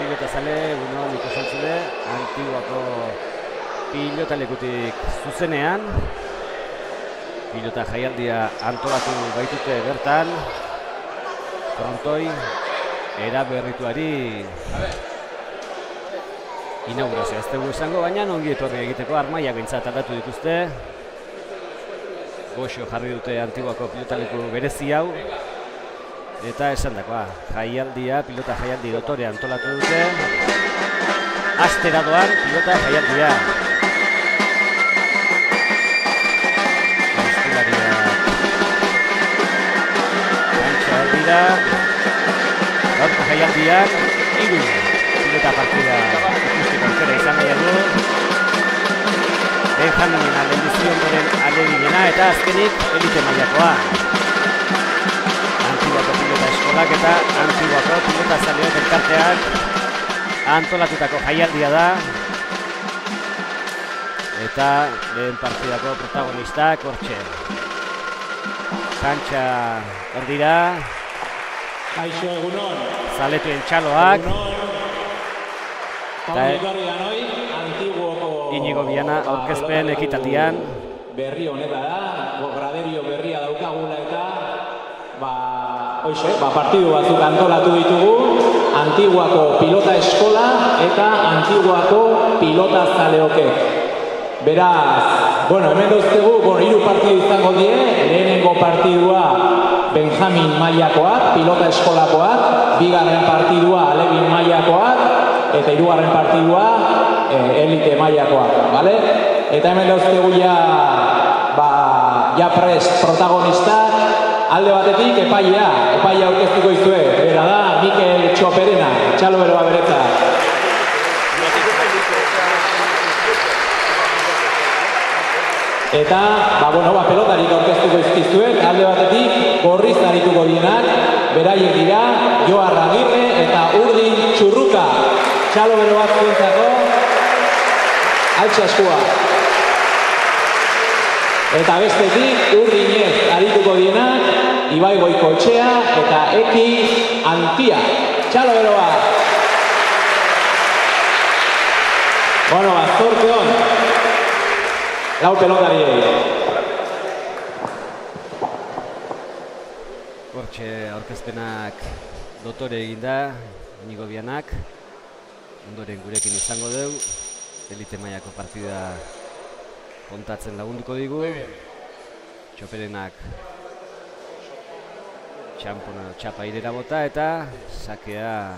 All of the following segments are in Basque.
pilotazale, egunon ikusentzule, Antiguako pilotalekutik zuzenean. Pilota jaialdia antolatu baitute bertan. Frontoi eraberrituari inaugurazioa ez dugu esango, baina ongi etorri egiteko armaiak behintzat aldatu dituzte. Goxo jarri dute Antiguako pilotaleku berezi hau. Eta esan dakoa, jaialdia, pilota jaialdi dotore antolatu dute. Astera doan pilota jaialdia. Austulariak kantxa erdira. Gaurko jaialdiak 3 pilota partida ikusteko aukera izan nahi du. Benjaminen lehenbizi ondoren aleginena eta azkenik elite mailakoa. Antiguako pilota eskolak eta Antiguako pilota zaleok elkarteak antolatutako jaialdia da. Eta lehen partidako protagonistak hortxe. Kantxa erdira. Kaixo egunon. Zaletuen txaloak. Inigo Biana aurkezpen ekitaldian. Berri honeta da, graderio berria daukagula eta partidu batzuk antolatu ditugu. Antiguako pilota eskola eta Antiguako pilota zaleoke. Beraz, hemen doztegu, 3 partidu izango die, lehenengo partidua Benjamin mailakoak, pilota eskolakoak, bigarren partidua Alebin mailakoak, eta 3. partidua elite mailakoak, bale? Eta hemen dauztegu ja prest protagonistak, alde batetik epaia aurkeztuko izue, bera da Mikel Txoperena, txalo beroa beretza. Eta, pelotarik aurkeztuko izkizuet, alde batetik gorriz arituko dienak, beraiek dira, Joar Agirre eta Urdin Txurruka. Txalo bero bat zuentzako, altxa eskua. Eta bestetik, Urdinez arituko dienak, Ibai Goikoetxea eta Eki Antia. Txalo bero bat. Zorte hon. Lau pelotariei. Hortxe aurkezpenak dotore eginda, Inigo Bianak. Ondoren gurekin izango dugu. Elite mailako partida kontatzen lagunduko digu. Txoperenak txapa irera bota eta sakea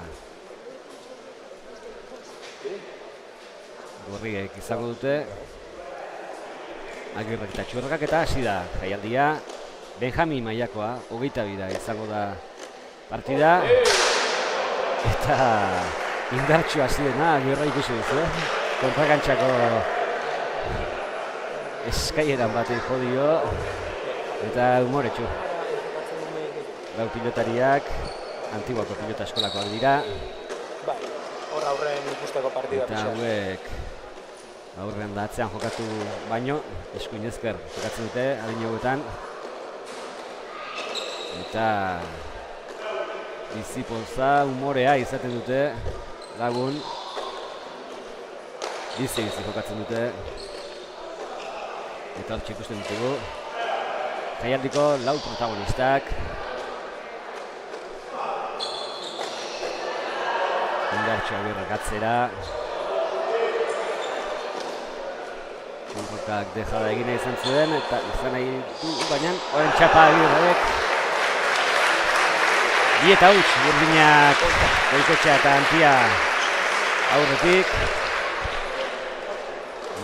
gorriek izango dute. Agirrek eta Txurrakak eta hasi da jaialdia. Benjamin mailakoa, 22 izango da partida. Eta indartxu hasi dena, Agirra ikusi duzu, kontrakantxako eskaieran batei jodio. Eta humoretxu. Lau pilotariak, Antiguako pilota eskolakoak dira. Hor aurren ikusteko partida eta hauek aurrean da atzean jokatu baino, eskuin ezker jokatzen dute, adin hauetan. Eta bizipoza, humorea izaten dute lagun. Bizi jokatzen dute. Eta hortxe ikusten ditugu. Jaialdiko 4 protagonistak. Indartxo Agirrak atzera. Txurrukak dejada egina izan zuen, eta izan nahi du, baina horren txapa Agirrek. Bieta huts, Urdinak, Goikoetxea eta Antia aurretik.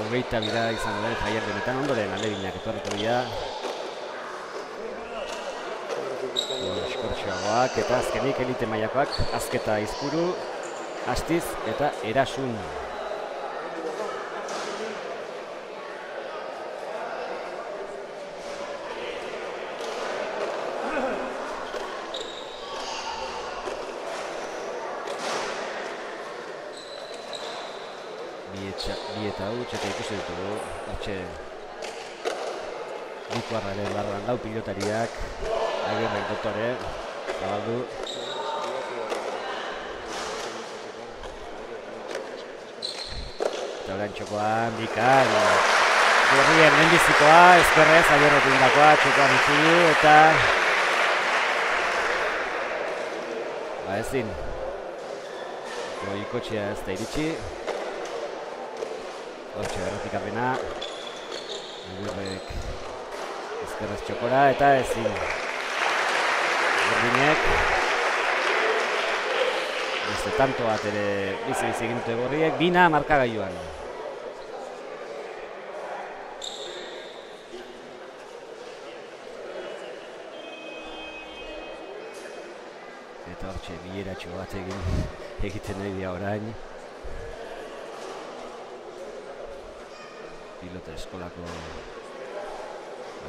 22 izango den jaialdenetan ondoren Aleginak etorriko dira. Eskortxoagoak eta azkenik elite mailakoak, Azketa Izpuru, Astiz eta Erasun. Bi eta huts eta ikusi ditugu. Hortxe Bikuarraren barruan 4 pilotariak. Agirrek dotore, zabaldu. Eta orain txokoan, bikan. Gorrien lehenbizikoa, ezkerrez, Agirrek indakoa, txokoan utzi du, eta... ezin. Goikotxea ez da iritsi. Hortxe erretik arrena. Agirrek ezkerrez txokora, eta ezin. Gordinek. Beste tanto bat ere bizi-bizi egin dute Gorriek, bina markagailuan. Eta hortxe bileratxo bat egiten nahi dira orain. Pilota eskolako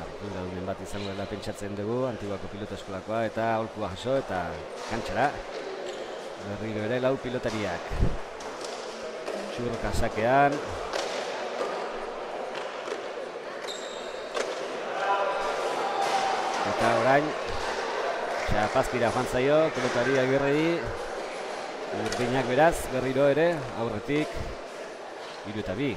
arduradunen bat izango dela pentsatzen dugu, Antiguako pilota eskolakoa, eta aholkua jaso eta kantxara. Berriro ere lau pilotariak. Txurka sakean. Eta orain Txapazpira joan zaio, pilotari Agirreri. Urdinak beraz, berriro ere, aurretik 3-2.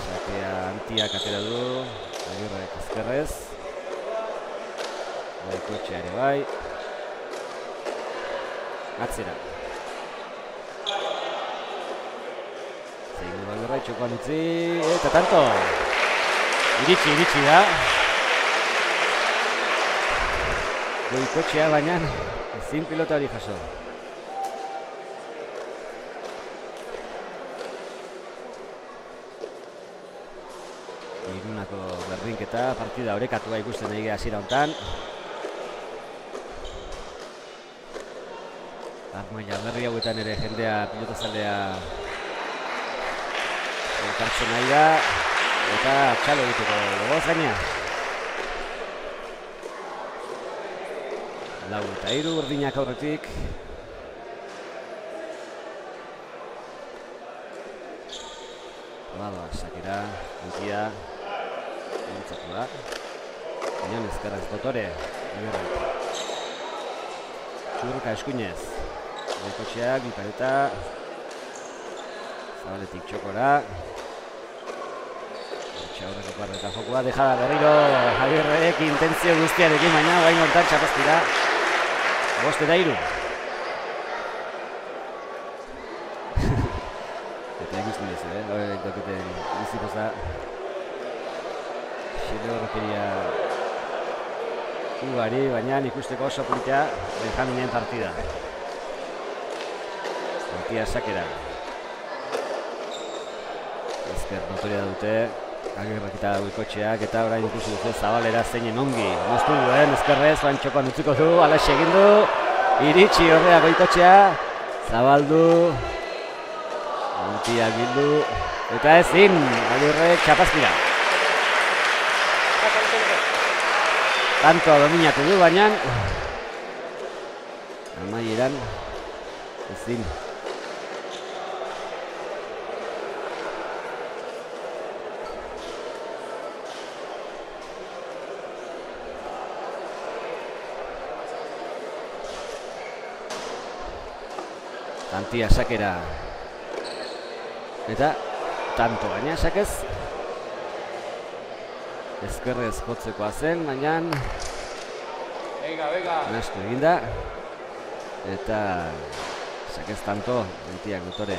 Sakea Antiak atera du, Agirrek ezkerrez. Goikotxea ere bai. Atzera. Zeigu Agirrek txokoan utzi, eta tanto! Iritsi da. Goikotxea baina ezin pilota hori jaso. Irunako berdinketa, partida orekatua ikusten egin hasiera hontan. Armaia berri hauetan ere jendea pilotazalea elkartzen nahi da. Eta txalo egiteko gogoz gaina. 4-3 urdinak aurretik. Badoa, sakera, Antia. Entzatu da. Inan ezkerraz dotore. Txurruka eskuinez. Goikotxeak, bipareta. Zabaletik txokora. Aurreko parreta jokua, dejada berriro Agirrek intentzio guztiarekin, baina baina hontan Txapazpira 5-3. Eta ikusten duzu, hori doketen bizikoza xile horrekeria ugari, baina ikusteko oso politia Benjaminen partida. Antia sakera. Ezker notoria dute. Agirrek eta Goikotxeak, eta orain ikusi duzu Zabalera zeinen ongi. Moztu duen, ezkerrez, bain txokoan utziko du, alaxe egin du. Iritsi horrea Goikotxea. Zabaldu. Antia bildu. Eta ezin, Agirrek Txapazpira. Tantoa dominatu du, baina amaieran ezin. Antia sakera. Eta tanto baina sakez. Ezkerrez jotzekoa zen, baina nastu eginda. Eta sakez tanto, Antiak dutore.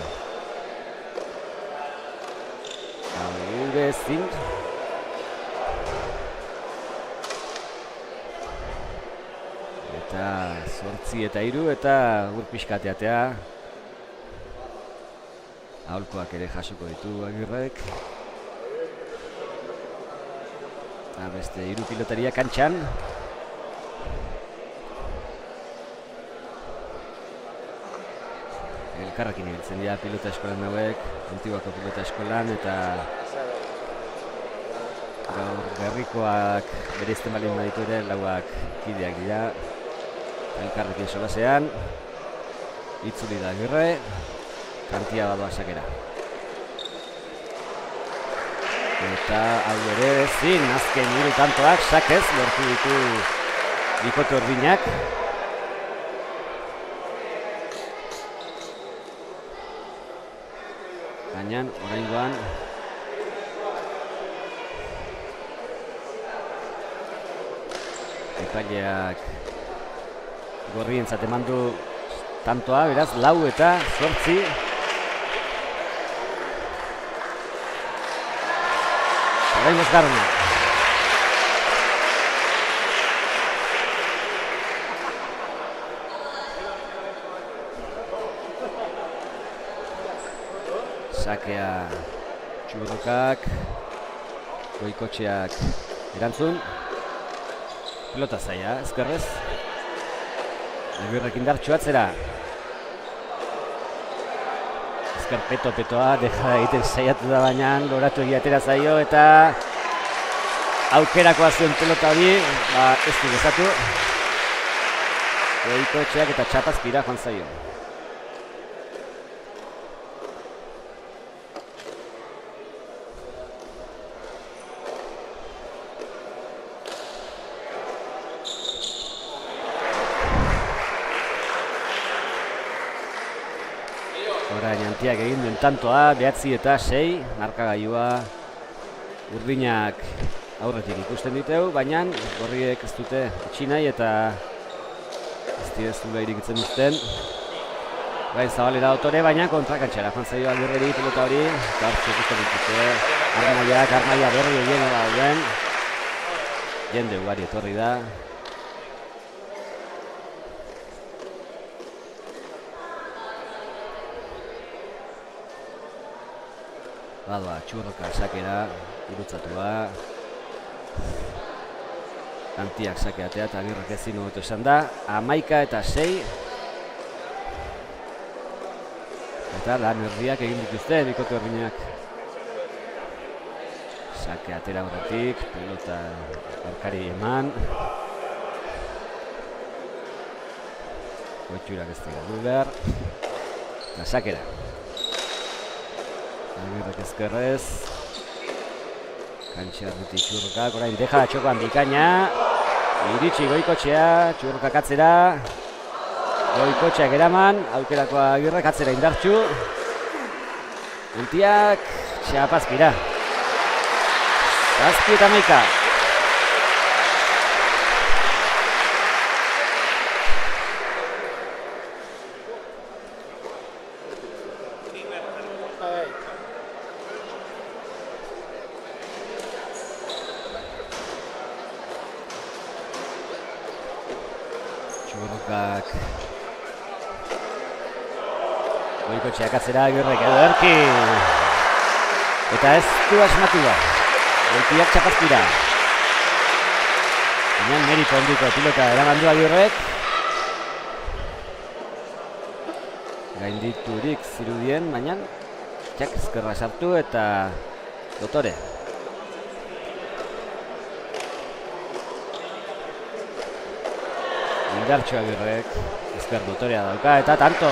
Gure ezin. Eta 8-3 eta ur pixkateatea. Aholkoak ere jasoko ditu Agirrek. Eta beste 3 pilotaria kantxan. Elkarrekin ibiltzen dira pilota eskolan hauek, Antiguako pilota eskolan, eta gaur berrikoak bereizten balin baditu ere, lauak kideak dira. Elkarrekin solasean, itzuli da Agirre. Antia badoa sakera. Eta hau ere ezin, azken 3 tantoak sakez lortu ditu bikote urdinak. baina oraingoan epaileak gorrientzat eman du tantoa, beraz 4 eta 8. Orain bosgarrena. Sakea Txurrokak, Goikotxeak erantzun. Pelota zaila, ezkerrez. Agirrek indartxu atzera. Ezker petoa, deja egiten saiatu da baina, loratu egiatera zaio eta aukerakoa zuen pelota hori, ez du bezatu. Goikotxeak eta Txapazkira joan zaio. Antiak egin duen tantoa, 9 eta 6, markagailua urdinak aurretik ikusten diteu, baina gorriek ez dute itxi nahi eta ez direzu behirik itzen duzten. Bai, Zabalera Dotore, baina kontrakantxera joan zaio Agirreri pelota hori, eta hartzu ikusten dituzte. Armaia berri egin dauden. Jende ugari etorri da. Badoa, Txurroka sakera, gurutzatua. Antiak sakeatea eta Agirrek ezin hobeto esan da. 11 eta 6. Eta lan herriak egin dituzte, bikote herriak. Sake atera horretik, pelota barkari eman. Goitxurak ez dira du behar. Eta sakera. Agirrek ezkerrez. Kantxarretik Txurrokak, orain deja da txokoan bikaina. Iritsi Goikotxea, Txurrokak atzera. Goikotxeak eraman, aukerakoa Agirrek atzera indartxu. Antiak, Txapazkira. 7 eta 11. Txurrokak Goikotxeak atzera, Agirrek edo erki. Eta ez du asmatu da. Goitiak Txapazkira. Baina merito handiko pilota eramandu Agirrek. Gainditurik zirudien, baina txak ezkerra sartu eta Dotore. Indartxo Agirrek, ezker Dotorea dauka eta tanto.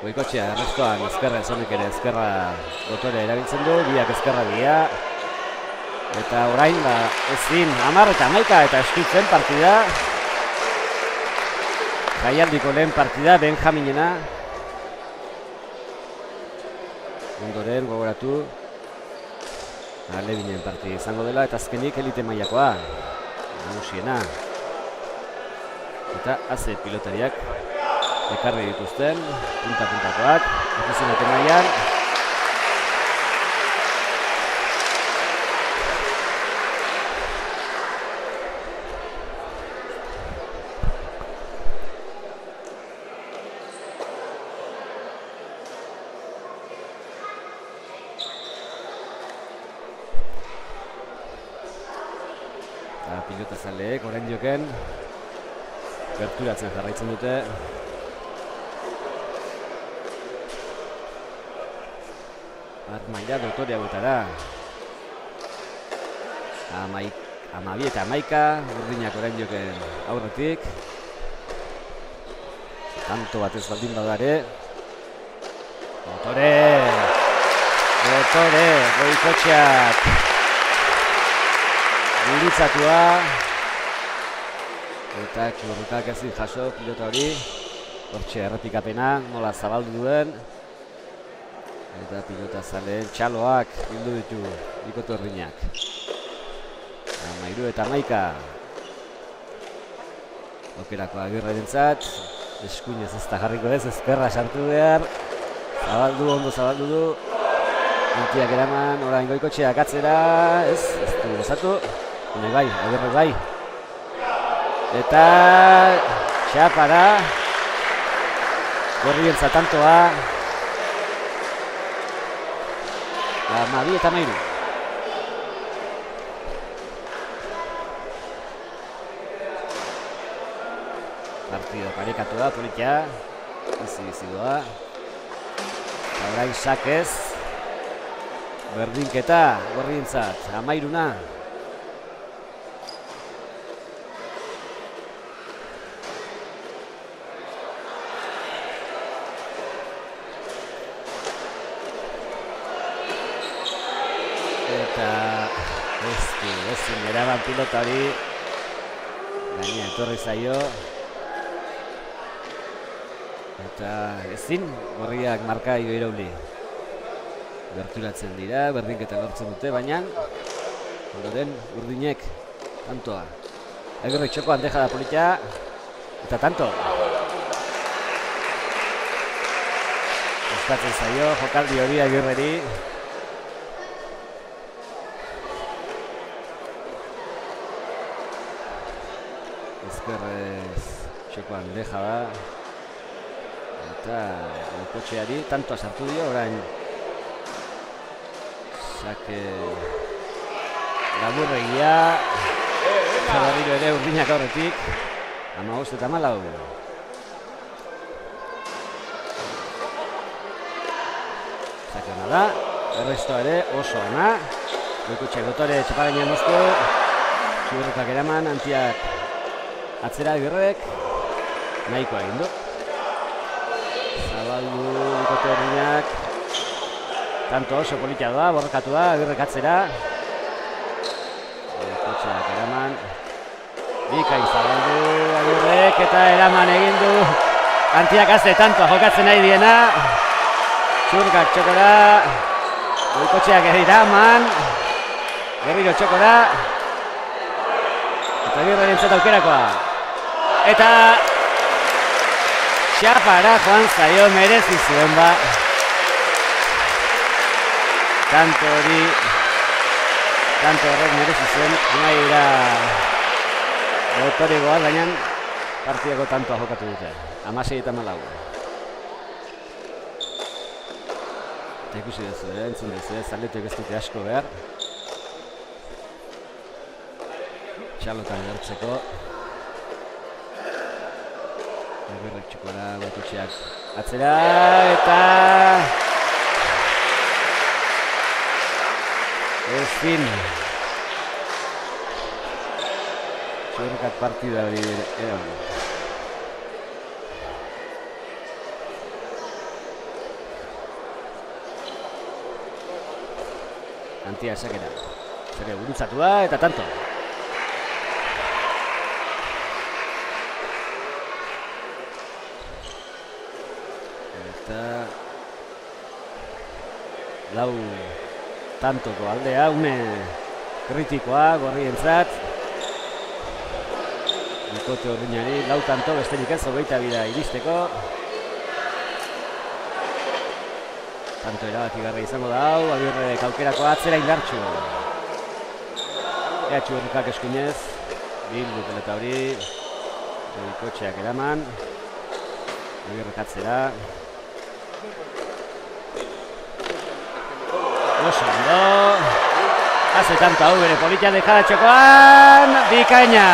Goikotxea errestoan ezkerra ezonek ere ezkerra Dotore erabiltzen du, biak ezkerra dira. Eta orain, ezin 10 eta 11 eta eskitzen partida. Jaialdiko lehen partida, Benjaminena. Ondoren gogoratu Alebinen partida izango dela eta azkenik elite mailakoa. Nagusiena. Eta haze pilotariak ekarri dituzten, punta-puntakoak, afizionate mailan. Pilota zaleek, orain joken, gerturatzen jarraitzen dute. Armaila Dotorea gutara. 12 eta 11, urdinak orain joken aurretik. Tanto batez baldin badare. Dotore, Goikotxeak guritzatua. Eta Txurrukak ezin jaso pilota hori. Hortxe errepikapena, nola zabaldu duen. Eta pilota zaleen txaloak bildu ditu bikote urdinak. 13 eta 11. Aukerako Agirrerentzat. Eskuinez ez da jarriko ez, ezkerra sartu behar. Ondo zabaldu du. Antiak eraman, orain Goikotxeak atzera. Ez du gozatu. Bai, Agirre bai. Eta txapara. Gorrientza tantoa. 12 eta 13. Partida parekatu da, politia. Bizi doa. Orain sakez. Berdinketa, Gorrientzat, 13. Ezin eraban pilota hori. Gaina etorri zaio. Eta ezin, Gorriak markaio irauli. Berturatzen dira, berdinketa lortzen dute, baina ondoren urdinek tantoa. Agirre txokoan deja da politia. Eta tanto. Gustatzen zaio, jokaldi hori Agirreri. Ezkerrez txokoan deja da. Eta Goikotxeari tantoa sartu dio, orain sake laburregia. Zabarriro ere urdinak aurretik. 15 eta 14. Sake ona da, errestoa ere oso ona. Goikotxeak dotore txapagainean moztu. Txurrukak eraman, Antiak atzera Agirrek. Nahikoa egin du. Zabaldu bikote urdinak. Tanto oso politia doa, borrokatu da, Agirrek atzera. Goikotxeak eraman. Bikain zabaldu Agirrek eta eraman egin du. Antiak azte tantoa jokatzen nahi diena. Txurrukak txokora. Goikotxeak eraman. Gerriro txokora. Eta Agirrerentzat aukerakoa. Eta txapara joan zaio, merezi zuen ba. Tanto horrek merezi zuen. Amaira Dotoregoa, baina partidako tantoa jokatu dute. 16 eta 14. Eta ikusi duzu, entzun duzu, zaletuek ez dute asko behar. Txalotan gertzeko. Agirrek txukora, Goikotxeak atzera, eta ezin. Txurrukak partida hori eran. Antia sakera. Sakera gurutzatu da, eta tanto. Eta lau tantoko aldea, une kritikoa Gorrientzat. Bikote urdinari, lau tanto besterik ez 22 iristeko. Tanto erabakigarria izango da hau, Agirrek aukerako atzera indartxu. Txurrukak eskuinez, bildu pelota hori. Goikotxeak eraman. Agirrek atzera. Oso ondo. Haze tanto hau bere politia dejada txokoan. Bikaina.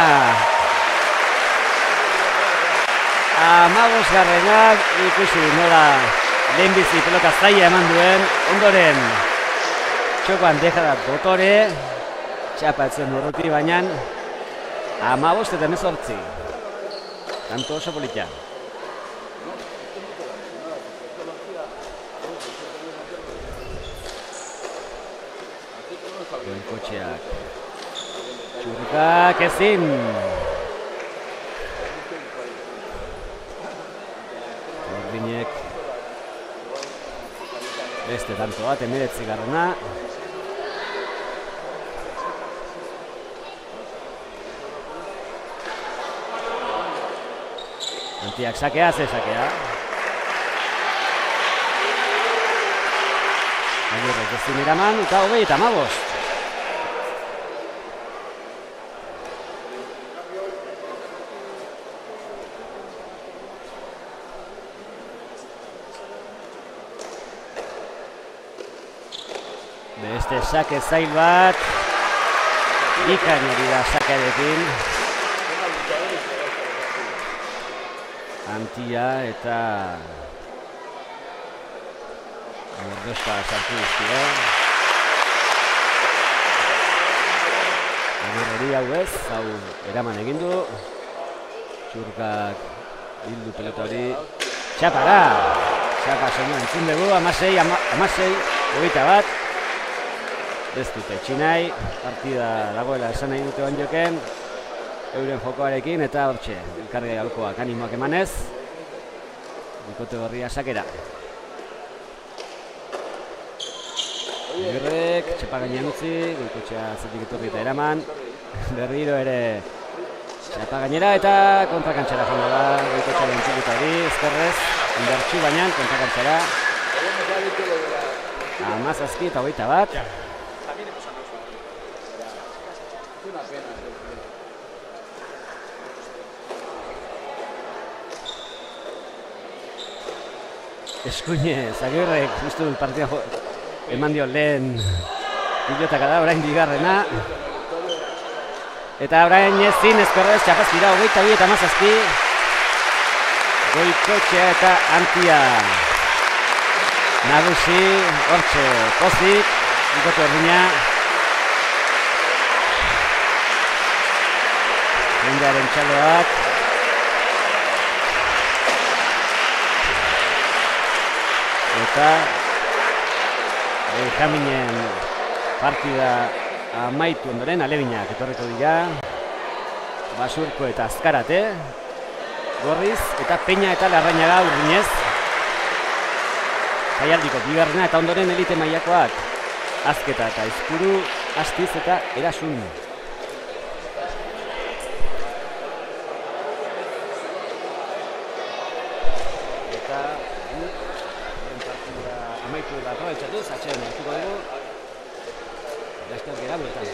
15 garrenak ikusi nola lehenbizi pelota zaila eman duen. Ondoren txokoan dejada Dotore. Txapatzen urruti baina 15 eta 18. Tanto oso politia. Goikotxeak. Txurkak ezin. Ordinek. Beste tanto bat, 19. Antiak sakea, ze sakea. Agirrek ezin eraman, eta 35. Beste sake zail bat. Bikain hori da sakearekin. Antia eta Gordosta sartu dizkio. Agirreri hau ez, hau eraman egin du. Txurkak bildu pelota hori. Txapara! Txapa soinu entzun dugu, 16-21. Ez dute txinai, partida dagoela esan nahi dute Ondioken. Euren jokoarekin eta hortxe, elkarri galkoak animoak emanez. Bikote berria sakera. Agirrek, txapa gainean utzi, Goikotxea zetik etorri eta eraman. Berriro ere txapa gainera eta kontrakantxara joango da. Goikotxearen txikita hori, ezkerrez, indartxu baina kontrakantxara. 17-21. Eskuinez, Agirrek justu partida eman dio lehen pilotaka da, orain bigarrena. Eta orain ezin ezkerrez txapazkira 22-17. Goikotxea eta Antia. Nagusi, hortxe, pozik, bikote erdina. Jendearen txaloak. Eta Benjaminen partida amaitu ondoren alebinak etorriko dira. Basurko eta Azkarate, Gorriz eta Peña eta Larrañaga Urdinez. Jaialdiko bigarrena eta ondoren elite mailakoak Azketa eta Izpuru, Astiz eta Erasun. Eta partida amaitu da aprobetxatuz, atxeden hartuko dugu. Laster gera bueltan.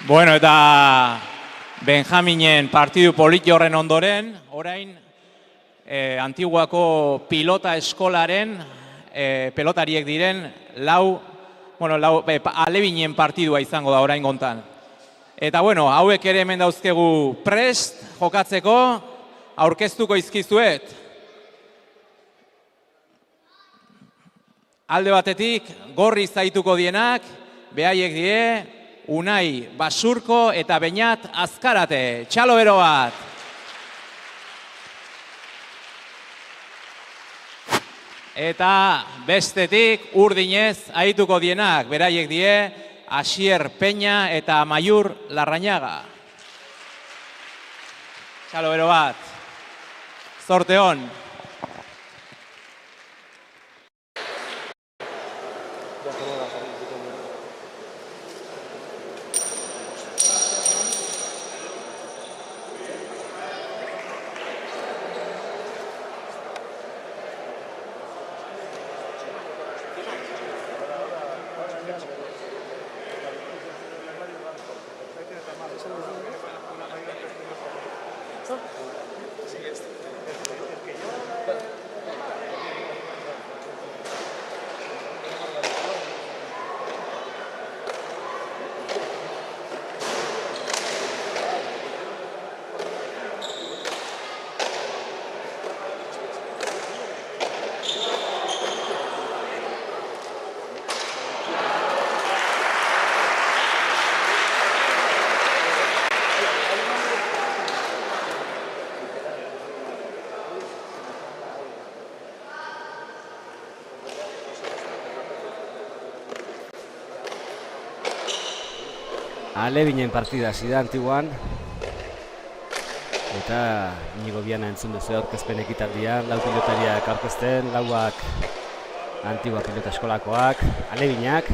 Bueno, eta Benjaminen partidu politi horren ondoren, orain Antiguako pilota eskolaren pelotariek diren lau alebinen partidua izango da orain gontan. Eta bueno, hauek ere hemen dauzkegu prest jokatzeko, aurkeztuko izkizuet. Alde batetik, gorri zaituko dienak, behaiek die, Unai Basurko eta Beñat Azkarate. Txalo bero bat. Eta bestetik urdinez aituko dienak, beraiek die, Asier Peña eta Maiur Larrañaga. Txalo bero bat. Zorte hon. Alebinen partida hasi da Antiguan. Eta Inigo Biana entzun duzu aurkezpen ekitaldian, 4 pilotariak aurkezten, 4ak Antigua pilota eskolakoak, alebinak.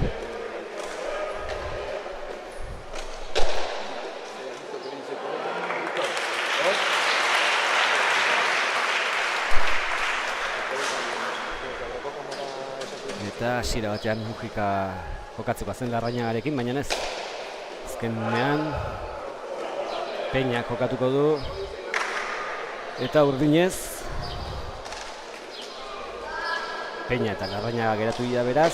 Eta hasiera batean Mujika jokatzeko zen Larrañagarekin, baina ez. Azkenean Peñak jokatuko du. Eta urdinez Peña eta Larrañaga geratu dira beraz.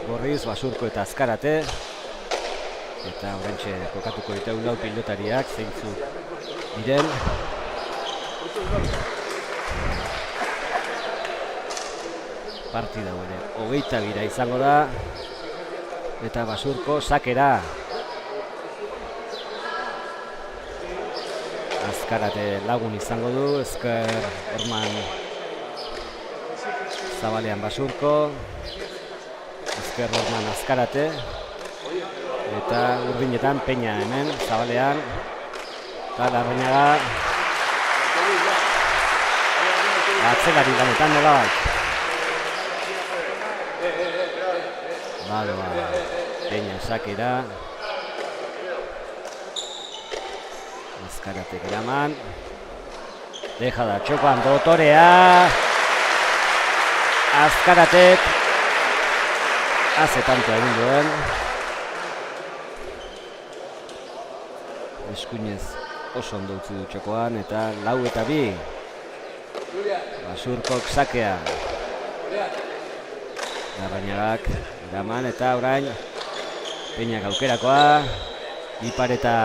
Gorriz, Basurko eta Azkarate. Eta oraintxe jokatuko ditugu 4 pilotariak, zeintzuk diren. Partida ere 22 izango da. Eta Basurko sakera. Azkarate lagun izango du, Ezker Orman Zabalean Basurko, Ezker Orman Azkarate, eta urdinetan Peña hemen, Zabalean, eta Larrañaga atzelari lanetan nolabait. Badoa Peña sakera. Azkaratek eraman. Deja da txokoan Dotorea. Azkaratek haze tanto egin duen. Eskuinez oso ondo utzi du txokoan eta 4-2. Basurkok sakea. Larrañagak eraman eta orain Peñak aukerakoa. Ipar eta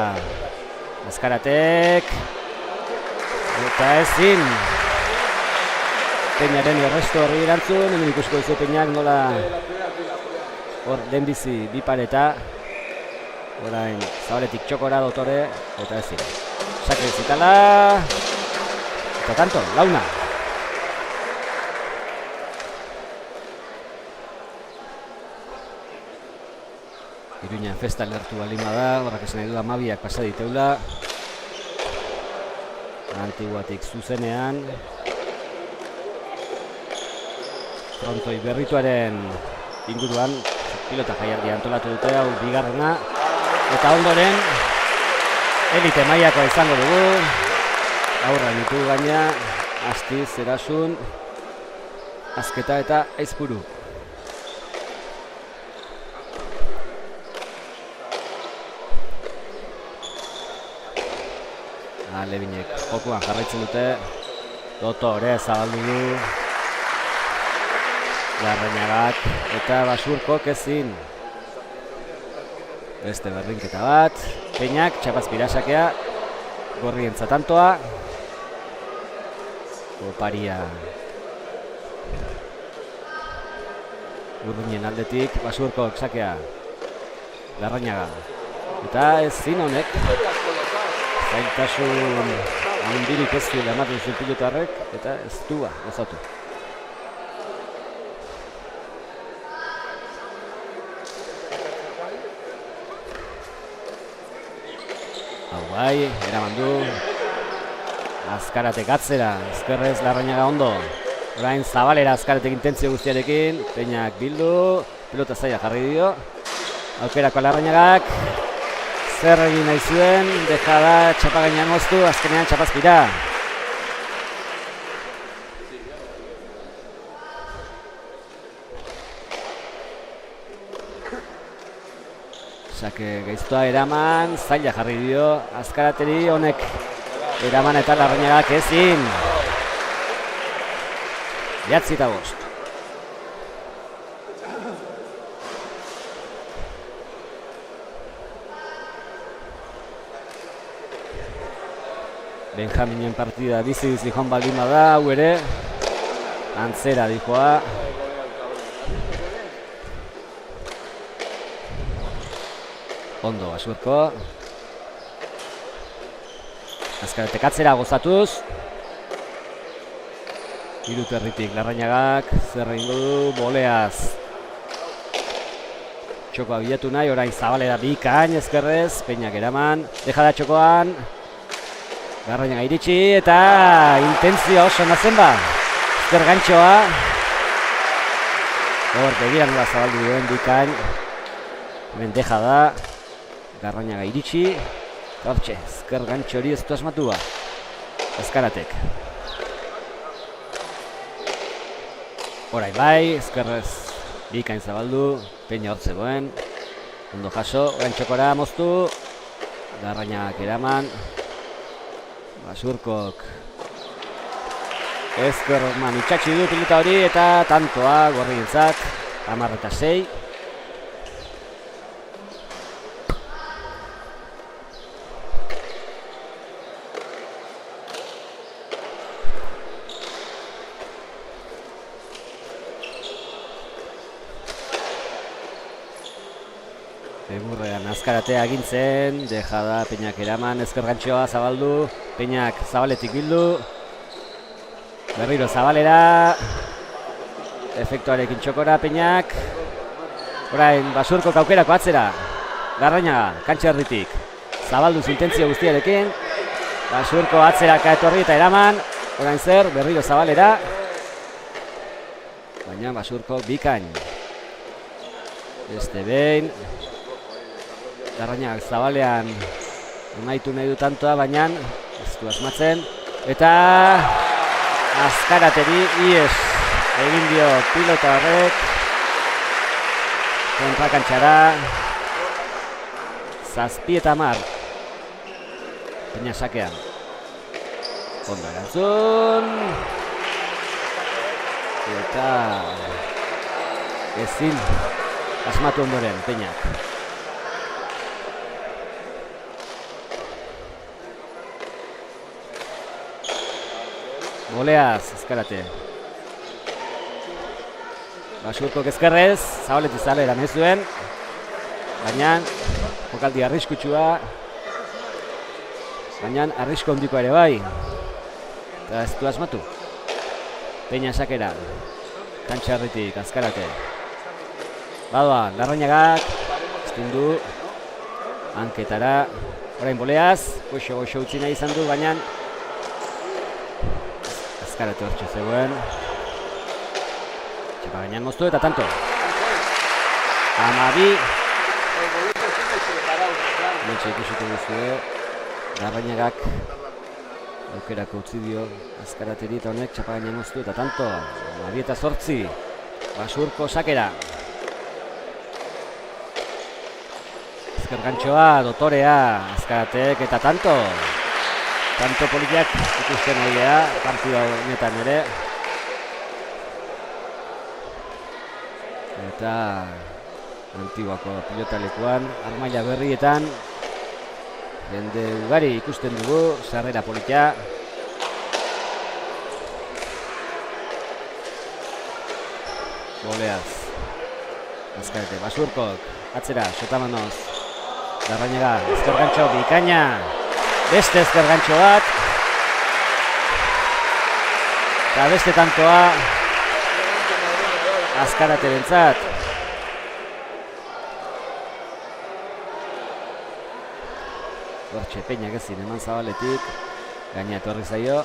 Azkaratek eta ezin Peñaren erresto horri erantzun, hemen ikusko duzu Peñak nola hor lehenbizi Bipareta orain Zabaletik txokora Dotore eta ezin sake zitala eta tanto, launa. Iruñan festa lertu balima da, horrak esan nahi du 12ak pasa diteula. Antiguatik zuzenean. Frontoi berrituaren inguruan pilota jaialdia antolatu dute, hau bigarrena. Eta ondoren, elite mailakoa izango dugu. Aurra ditu gaina, Astiz, Erasun, Azketa eta Aizpuru. Alebinek jokuan jarraitzen dute. Dotore zabaldu du. Larrañagak eta Basurkok ezin. Beste berdinketa bat. Peñak txapazpira sakea. Gorrientza tantoa. Oparia. Urdinen aldetik Basurkok sakea. Larrañaga. Eta ezin honek. Zailtasun handirik ez duela ematen zuen pilotarrek eta ez du gozatu. Hau bai, eraman du. Azkaratek atzera, Ezkerrez Larrañaga ondo. Orain Zabalera Azkaratek intentzio guztiarekin. Peñak bildu, pilota zaila jarri dio. Aukerako Larrañagak. Zer egin nahi zuen, deja da txapa gainean moztu, azkenean txapazpira. Sake gaiztoa eraman, zaila jarri dio, Azkarateri honek eraman eta Larrañagak ezin. 9-5. Benjaminen partida bizi joan baldin bada, hau ere antzera dijoa. Ondo Basurko. Azkaratek atzera gozatuz. Hiruterritik Larrañagak zer egingo du, boleaz. Txokoa bilatu nahi, orain Zabalera bikain ezkerrez, Peñak eraman, deja da txokoan. Garrañaga iritsi eta intentzioa oso nazen ba. Ezker gantxoa. Hor, begiran nola zabaldu duen bikain. Hemen deja da. Garrañaga iritsi. Hortxe, ezker gantxo hori ez du asmatu ba. Azkaratek. Horai bai, ezkerrez bikain zabaldu. Peña hor zegoen. Ondo jaso, orain txokora moztu. Garrañagak eraman. Basurkok ezkerman itxatxi du pilota hori eta tantoa gorrientzat 10-6. Egurrean azkaratea agintzen, deja da Peñak eraman, ezker gantxoa zabaldu, Peñak Zabaletik bildu, berriro Zabalera, efektuarekin txokora Peñak, orain Basurkok aukerako atzera, Garrañaga, kantxa erditik, zabaldu intentzio guztiarekin, Basurko atzeraka etorri eta eraman, orain zer, berriro Zabalera, baina Basurko bikain, beste behin, Garrañagak Zabalean amaitu nahi du tantoa, baina ez du asmatzen. Eta azkarateri ies egin dio pilota horrek. Kontrakantxara. 7-10. Peña sakean. Ondo erantzun. Eta ezin asmatu ondoren Peñak. Goleaz, ezkarate. Basurkok ezkerrez, Zabaleti Zalera nahi zuen. Baina, jokaldi arriskutsua. Baina, arrisku handikoa ere bai. Eta ez du asmatu. Peña sakera. Kantxarritik, azkarate. Badoa, Garrañagak. Estindu. Hanketara. Orain boleaz. Goxo utzi nahi izan du, baina Azkarate hortxe zegoen. Txapa gainean moztu eta tanto. 12. Mentxe ikusiko duzue. Garrañagak aukerako utzi dio Azkarateri eta honek txapa gainean moztu eta tanto. 12. Basurko sakera. Ezker gantxoa, dotorea, Azkaratek eta tanto. Tanto politiak ikusten ari da, partida honetan ere. Eta Antiguako pilotalekuan, Armaila Berrietan jende ugari ikusten dugu, sarrera politia. Goleaz. Azkarate, Basurkok, atzera, Sotamanoz. Garrañaga, ezker gantxo, bikaina. Beste ezker gantxo bat. Eta beste tantoa Azkarate bentzat. Hortxe Peñak ezin eman Zabaletik. Gaina etorri zaio.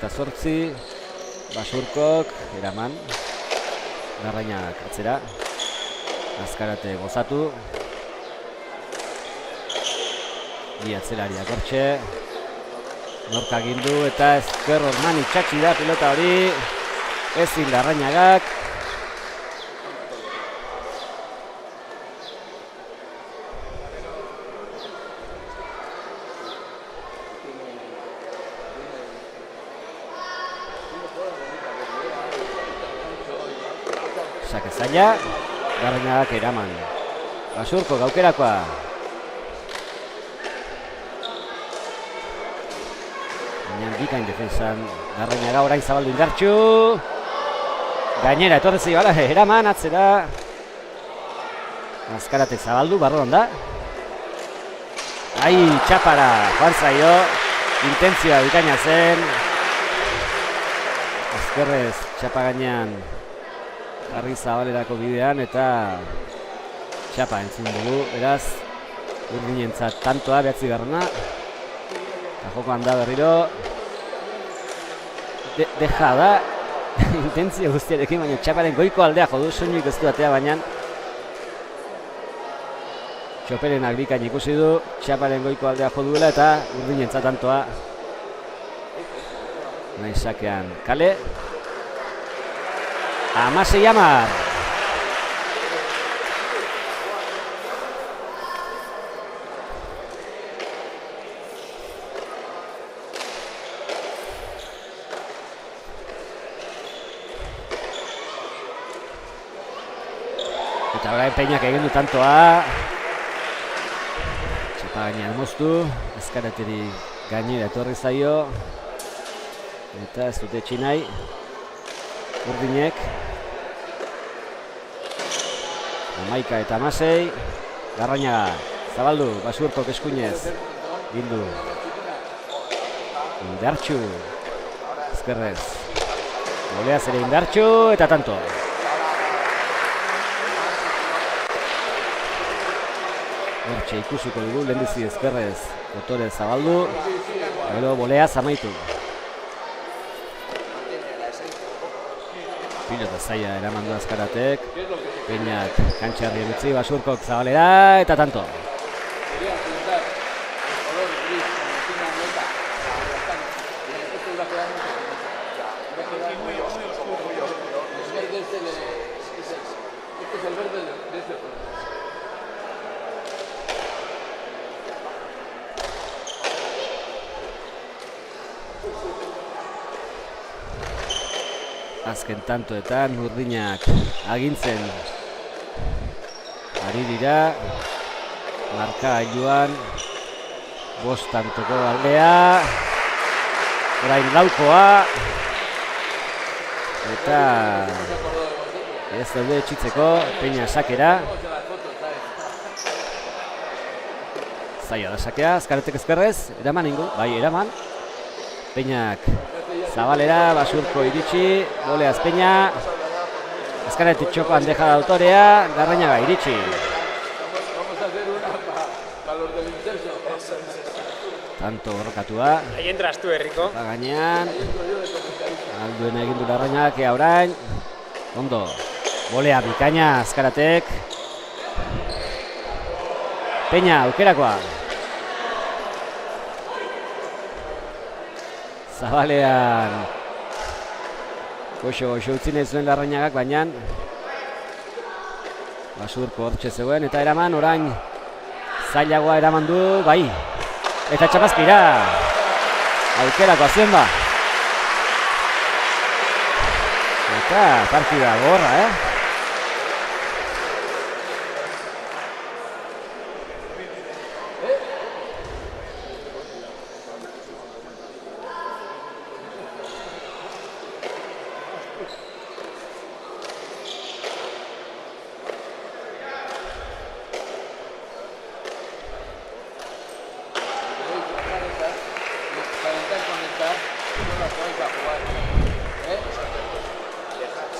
14. Basurkok eraman. Garrañak atzera. Azkarate gozatu. Bi atzelariak hortxe. Norka gindu eta ezker orman itxatxi da pilota hori. Ezin Garrañagak. Sake zaila. Garrañagak eraman. Basurko gaukerakoa. Bikain defensan Garrañaga orain zabaldu indartxu. Gainera etorri zaio eraman atzera. Azkaratek zabaldu, barruan da. Ai, txapara, joan zaio. Intentzioa bikaina zen. Azkerrez txapa gainean jarri Zabalerako bidean eta txapa entzun dugu, beraz Urdinentzat tantoa 9. Eta jokoan da berriro deja da intentzio guztiarekin, baina txaparen goiko aldea jodu, soinuik ez du atea, baina Txoperenak bikain ikusi du, txaparen goiko aldea joduela eta Urdinentzat tantoa. Nahi sakean kale. 16-10. Eta orain Peñak egin du tantoa. Txapa gainean moztu, ezkarateri gainera etorri zaio. Eta ez dute etxi nahi Urdinek. 11 eta 16. Garrañaga, Zabaldu, Basurkok eskuinez. Bildu. Indartxu. Ezkerrez. Goleaz ere Indartxu eta tanto. Hortxe ikusiko dugu, lehenbizi ezkerrez Dotore Zabaldu. Gero boleaz amaitu. Pilota zaila eraman du Azkaratek. Peñak kantxarrien utzi, Basurkok Zabalera eta tanto. Azken tantoetan Urdinak agintzen ari dira. Markagailuan 5 tantoko aldea. Orain laukoa. Eta ez daude etxitzeko, Peña sakera. Zaila da sakea, Azkaratek ezkerrez, eraman ingo, bai eraman. Peñak Zabalera, Basurko iritsi, goleaz Peña. Azkaratik txokoan deja da autorea, Garrañaga iritsi. Tanto borrokatua. Ahí entras tú, Enrico. Gainean. Alduen egin du Garrañagak ea orain. Ondo. Golea bikaina Azkaratek. Peña aukerakoa. Zabalean goxo utzi nahi zuen Larrañagak, baina Basurko hortxe zegoen eta eraman orain zailagoa eraman du, bai. Eta txapazpira. Aukerakoa zuen ba. Eta partida gorra,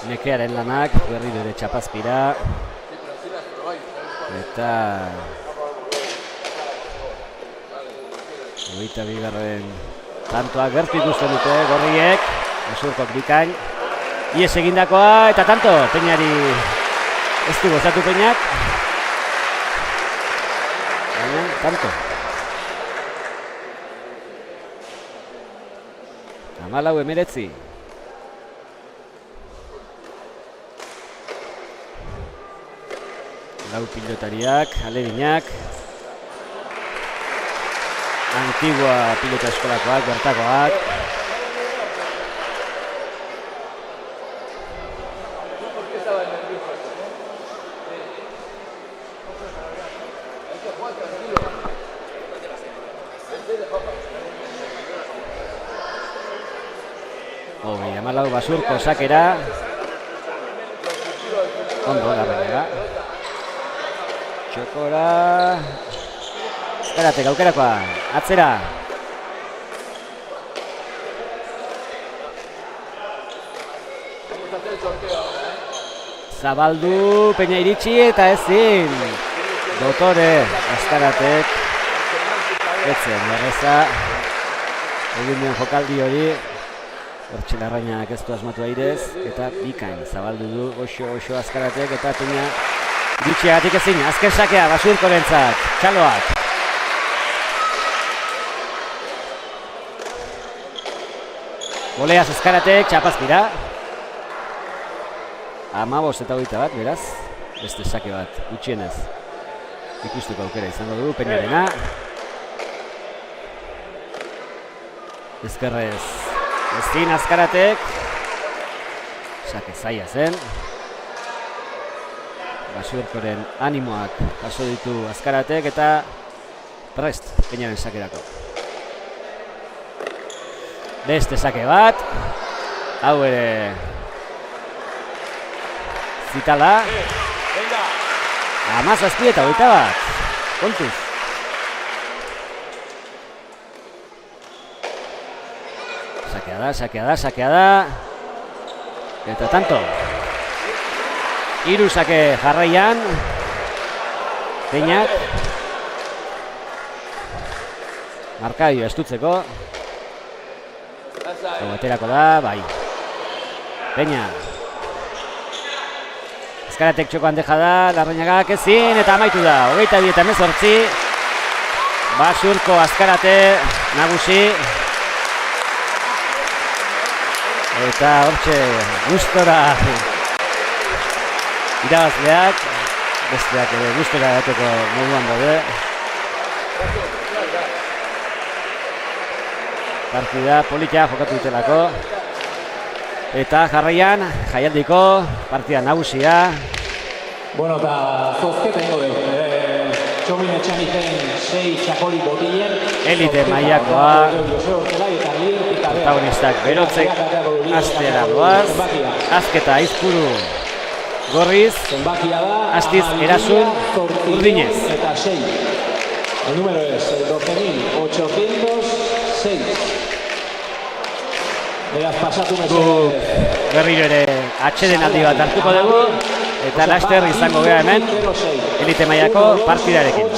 Nekearen lanak, berriro ere txapazpira. Eta 22. tantoa gertu ikusten dute gorriek. Basurkok bikain. Ies egindakoa eta tanto. Peñari ez du gozatu Peñak. Baina, tanto. 14-19. Lau pilotariak, aleginak. Antigua pilota eskolakoak, bertakoak. Hamalau Basurko sakera. Ondo Garrañaga. Txokora. Azkaratek aukerakoa. Atzera. zabaldu, Peña iritsi eta ezin. Dotore, Azkaratek, etzen, erreza, egin duen jokaldi hori, hortxe Larrainak ez du asmatu airez, eta bikain zabaldu du oso Azkaratek, eta Peña iritxiagatik ezin, azken sakea, Basurkorentzat, txaloak. Goleaz Azkaratek, txapazkira. 15 eta 21, beraz, beste sake bat, gutxienez. Ikusteko aukera izango dugu, Peñarena. Ezkerrez, ezin Azkaratek. Sake zaila zen. Basurkoren animoak jaso ditu Azkaratek eta prest Peñaren sakerako. Beste sake bat. Hau ere Zitala. 17 eta 21 bat. Kontuz. Sakea da. Eta tanto. 3 sake jarraian. Peñak. Markadio estutzeko. Hau aterako da, bai. Peña. Azkaratek txokoan deja da, Larrañagak ezin, eta amaitu da. 22 eta 18. Basurko Azkarate nagusi. Eta hortxe gustora irabazleak. Besteak ere gustora dateko moduan daude. Partida politia jokatu dutelako. Eta jarraian, jaialdiko partida nagusia. Bueno, eta zozketa ingo dugu. Txomin Etxanizen 6 txakoli botilen. Elite mailakoa. Protagonistak berotzek astera doaz. Azketa Aizpuru gorriz. Astiz Erasun urdinez. Eta 6. El número es 12.806. Beraz pasatu berriro ere atsedenaldi bat hartuko dugu eta laster izango gara hemen elite mailako partidarekin.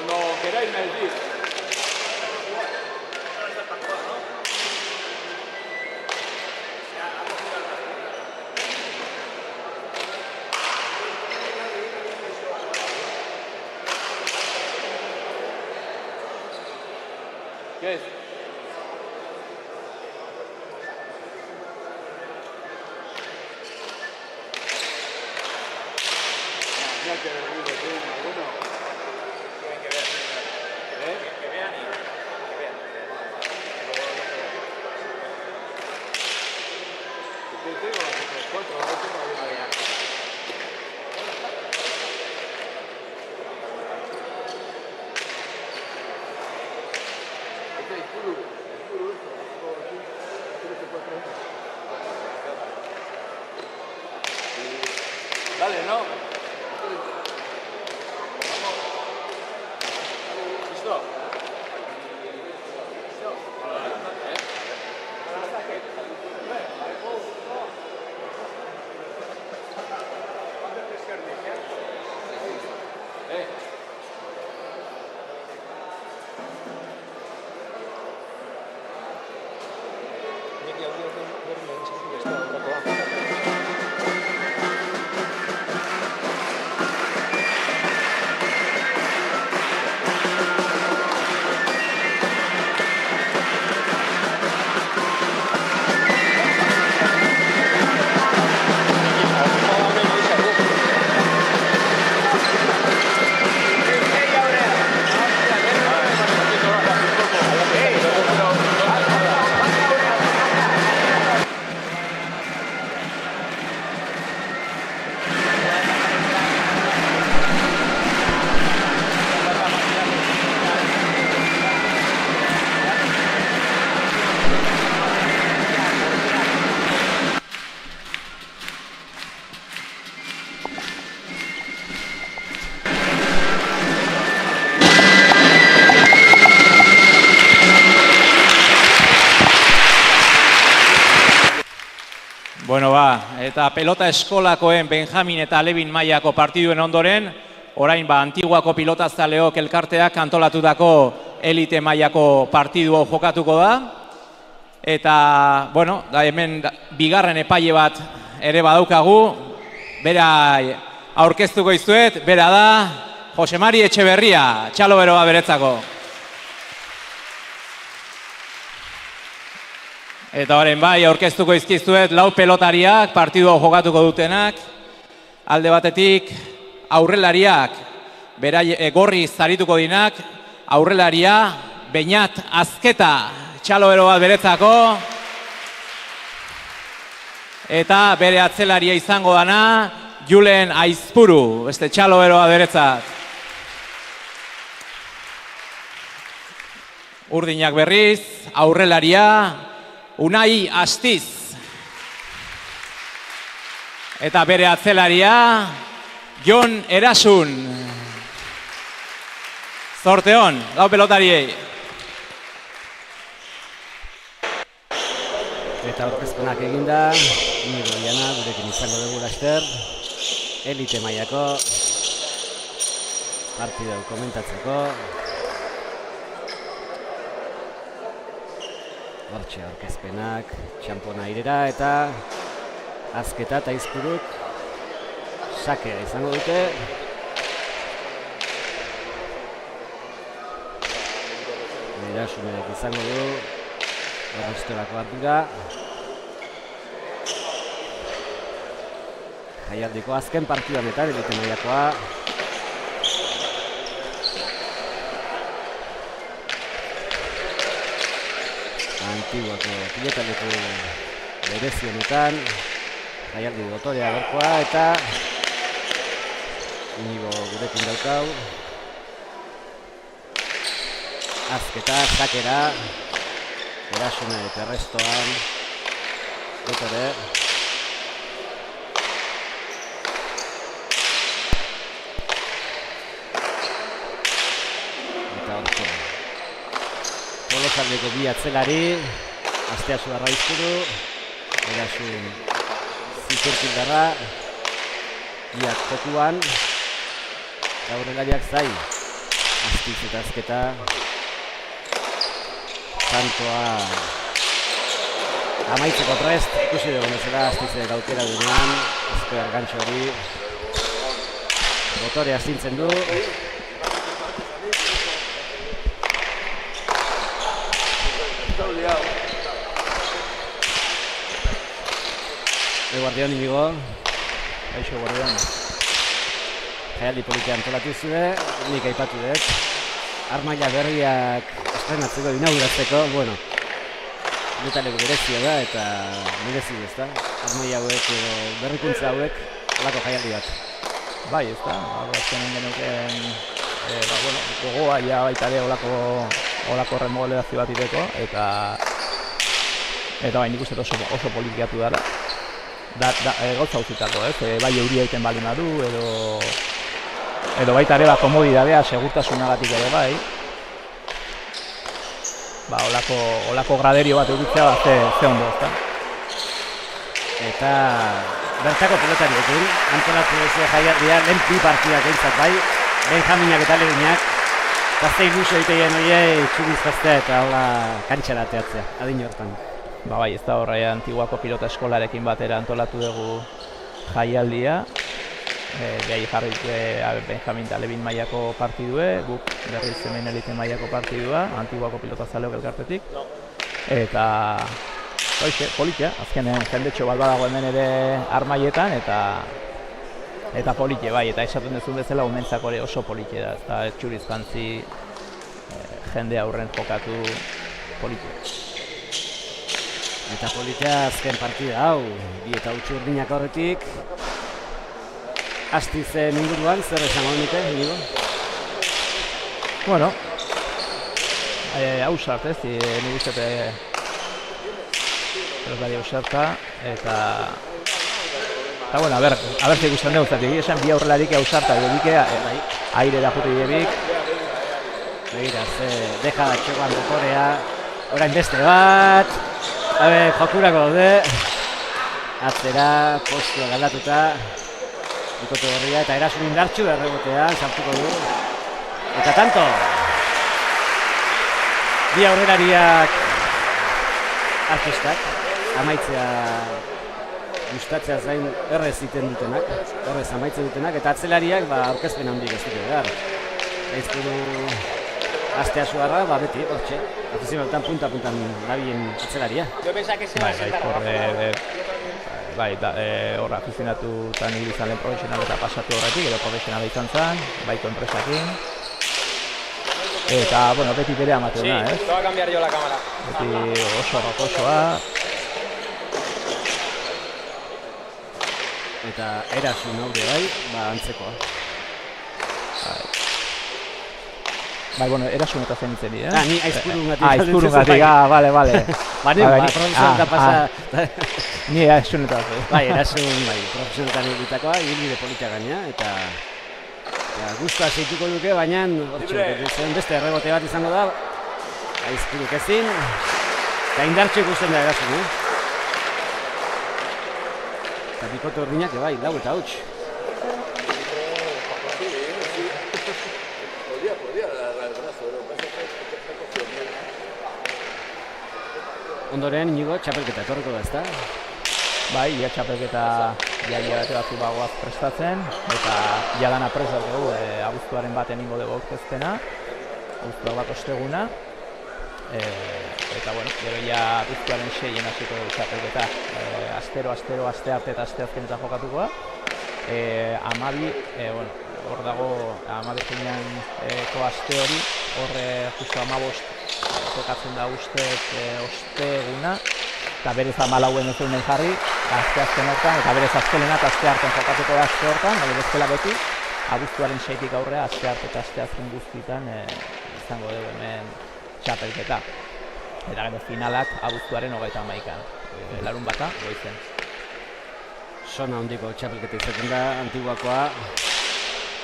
Cuando queráis me decís. ¿Qué es? Ya que alguno. Tienen que ver. Que vean y que vean. ¿Qué tengo? 4 o 8 para ver. Dale, ¿no? ¿Listo? Bueno, eta pelota eskolakoen Benjamin eta Alebin mailako partiduen ondoren, orain Antiguako pilotazaleok elkarteak antolatutako elite mailako partidu jokatuko da. Eta, bueno, hemen bigarren epaile bat ere badaukagu, bera aurkeztuko izuet, bera da Jose Mari Etxeberria, txalo beroa beretzako. Eta horren bai, aurkeztuko izkizuet lau pelotariak, partidua jokatuko dutenak, alde batetik aurrelariak, gorri zarituko dinak, aurrelaria, Beñat Azketa, txalo bero bat beretzako, eta bere atzelaria izango dana, Julen Aizpuru, beste txalo bero bat beretzat. Urdinak berriz, aurrelaria, Unai Astiz. Eta bere atzelaria, Jon Erasun. Zorte hon, lau pelotariei. Eta aurkezpenak eginda, Inigo Diana, gurekin izango dugu laster, elite mailako partida komentatzeko. Hortxe aurkezpenak, txampona irera eta Azketa eta Aizpuruk sakea izango dute. Erasunek izango du errestorako ardura. Jaialdiko azken partiduan eta elite mailakoa. Antiguako pilotaleko berezionetan jaialdi dotorea berkoa eta Inigo gurekin daukau. Azketa, sakera, Erasunek errestoan dotore. Eta horko Tolosaldeko bi atzelari, Asteazu Arraizpuru, Erasun Zizurkildarra, biak jokuan, aurrelariak zai, Astiz eta azketa. Santoa amaitzeko prest, ikusi dugu bezala Astizek aukera duenean, ezker gantxo hori motore astintzen du. Guardian Inigo. Aixo guardian. Jaialdi politia antolatu zure, nik aipatu dut. Armaila berriak estrenatzeko, inauguratzeko, bueno, metaleku berezia da eta merezi ez da. Armaila hauek edo berrikuntza hauek olako jaialdi bat. Bai, ez da, azkenen genuken gogoa ja baita ere olako remodelazio bat iteko, eta bai, nik uste oso politiatu dara. Gauza uzitako, bai euria egiten bali madu, edo baita ere komodidadea, segurtasunagatik ere bai. Olako graderio bat egitea ze ondo, ezta? Eta bertako pilotariekin, antolatu duzue jaialdia, lehen bi partidak eintzat bai, Benjaminak eta Leginak, gazte ilusio egiteien horiei txubiz gaztea eta hola kantxara teatzea, adin hortan. Bai, ez da horre Antiguako pilota eskolarekin batera antolatu dugu jaialdia. Behai jarri Benjamin eta Levin mailako partidue, guk berriz hemen elite mailako partidua, Antiguako pilota zaleok elkartetik. Eta politia, azkenean jendetxo bat badago hemen ere armaietan, eta politia bai, eta esaten duzun bezala umentzako ere oso politia da, eta txurizkantzi jende aurren jokatu politia. Eta politia azken partida hau, bi eta utxu urdinak horretik. Astizen inguruan, zer esango nuke, Inigo? Bueno, hausart ez, nik uste pelotari hausarta, eta bueno, a ber, zer ikusten dugu, zatik esan bi aurrelarik hausarta, edike aire da juti debik. Begira, deja da txogan motorea, orain beste bat. Jokurako daude, atzera, postua galdatuta, bikote horria eta erasun indartxu errebotean sartuko du. Eta tanto, bi aurrelariak artistak, amaitzea gustatzea zain errez iten dutenak, errez amaitzen dutenak, eta atzelariak aurkezpen handik ez dute behar. Aizkuru astea suarra, beti, hortxe, afizionaltan punta-puntan nabien atzelaria. Hor afizionatutan izan lehen profesional eta pasatu horretik, edo profesionala izan zen, baiko enpresakin. Eta, beti bere amaten da, ez? Toa cambiar yo la cámara. Beti oso rokosoa. Eta erasun haude bai, antzekoa. Erasun eta zen itzen dira. Ni aizkurungatik. Aizkurungatik, bale. Profesionalta pasa. Ni aizun eta zen. Erasun, profesionaltan egitakoa, ibilbide politia gaina, eta guztua zeituko duke, baina beste errebote bat izango da, aizkuruk ezin, eta indartxo ikusten da erasun, Eta bikote urdinak, lau eta huts. Ondoren, Inigo, txapelketa etorriko da, ezta? Bai, txapelketa jaia bate batzu bagoaz prestatzen, eta jadana prest dugu, abuztuaren baten ingo dugu aurkezpena, abuztuak bat osteguna, eta gero abuztuaren 6 hasiko dugu txapelketa, astero, aste arte eta aste azkenetan jokatukoa. Hor dago, 12ko aste hori, hor justu 15 tokatzen da osteguna, eta berez 14 ez duen jarri, azken hortan, eta berez azkelena eta aste hartan jokatuko da aste hortan, bezala beti, abuztuaren 6tik aurrea, aste arte eta aste azken guztietan izango dugu hemen txapelketa. Eta gero finalak abuztuaren 31an, larun bata, goizen. Sona handiko txapelketa izaten da, Antiguakoa,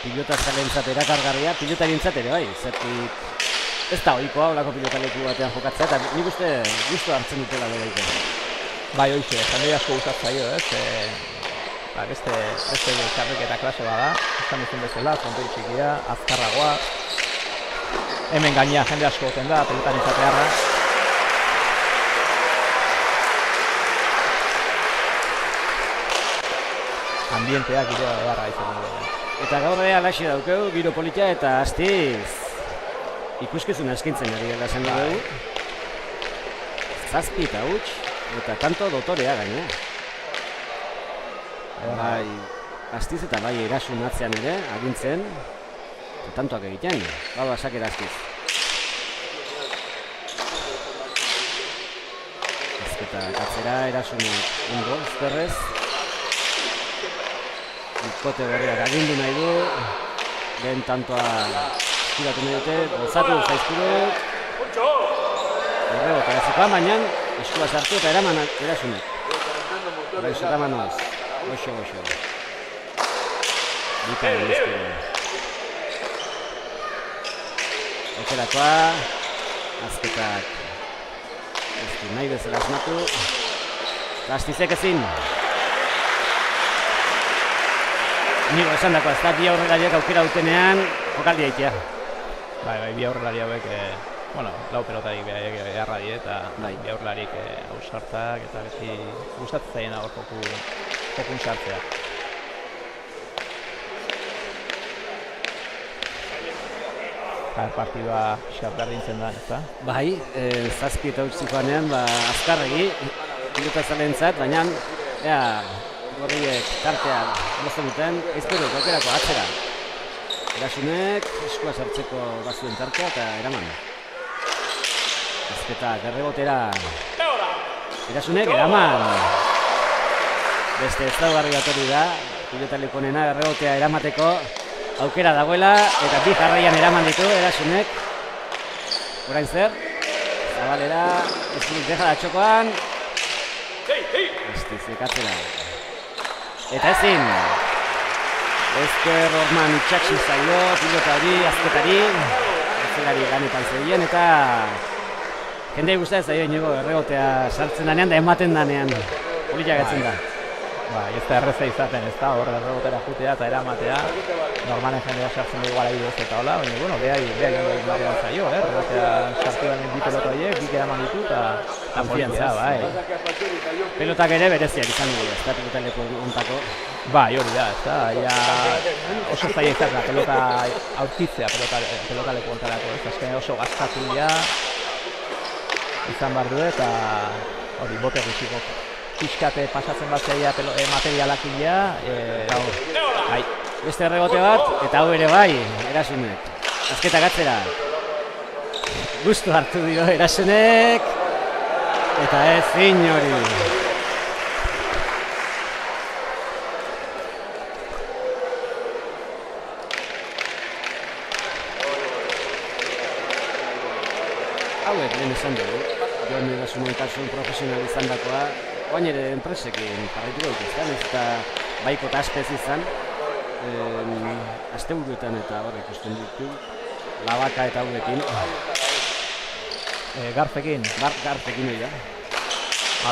pilota zalentzat erakargarria, pilotarientzat ere bai, zertik ez da ohikoa olako pilotaleku batean jokatzea, eta nik uste gustu hartzen dutela beraiko. Bai, hoxe, jende asko gustatzaio, beste txapelketa klase bada, esan duzun bezala, frontoi txikia, azkarragoa, Hemen gainea jende asko goten da, pelotan izatearra. Ambienteak giroa beharra izan dugu. Eta gaur ere alaxi daukeu, giro polita eta astiz ikuskizuna eskintzen ari dela esango dugu. 7 eta huts, eta tanto dotorea gaina. Bai, astiz eta bai erasun atzean ere, agintzen, eta tantoak egiten, badu asakera astiz. Ezketa katzera, erasunak ondo, ezkerrez. Ikote berriak agindu nahi du, lehen tantoa eskuratu nahi dute, gozatu zaizkuruk. Errebota gazikoa, baina eskua sartu eta eraman erasunek. Eraman goxo. Bika egizkero. Okerakoa, azketak ez nahi bezala asmatu. Eta astizek ezin. Nigo esan dako, ez da bi aurrelariak aukera dutenean jokaldi aitea. Bai, bi aurrelari hauek, lau pelotarik beharra die eta bi aurrelarik ausartak eta beti gustatzen zaien hor jokun sartzea. Partidua pixkat berdintzen da, ezta? Bai, 7 eta utzikoanean, azkarregi, pilota zalentzat, baina gorriek tartea mozten duten, ezpero aukerako atzera. Erasunek eskua sartzeko bazuen tartea eta eraman. Ezketak errebotera. Erasunek eraman. Beste ezaugarri bat hori da, pilota lekonena errebotea eramateko aukera dagoela eta bi jarraian eraman ditu Erasunek. Orain zer? Zabalera, ezkurik deja da txokoan. Estizek atzera. Eta ezin. Ezker Orman itxaksi zailo, pilota hori, azketari. Azkelari ganetan zeuden eta jendei guztia zailo inigo erregotea sartzen danean da ematen danean. Politak etzen da. Ez da erreza izaten, ez da, hor erregotera jutea eta eramatea. Normalen jendea sartzen dugu gara bidez eta hola, baina, behar ematen zailo, erregotea sartu denen bi pelota horiek, bik eraman ditu eta politia, bai. Pelotak ere bereziak izan dugu, ez da pelota lepo ontako. Bai, hori da, ez da, oso zaila izan da, pelota aurkitzea pelota lepo ontarako, ez azkenean oso gaztatu dira izan behar du eta hori bote guztiko. Piskate pasatzen bat zaila materialak ila, bai. Beste erregote bat, eta hau ere bai, Erasunek. Azketak atzera. Gustu hartu dio Erasunek, eta ezin hori. Hauek lehen esan dugu, Jon Erasunen kasun profesional izan dakoa, oain ere enpresekin jarraituko dut izan, ez eta baiko eta aspez izan, asteburuetan eta hor ikusten ditu, Labaka eta hauekin. Garfekin? Garfekin hori da.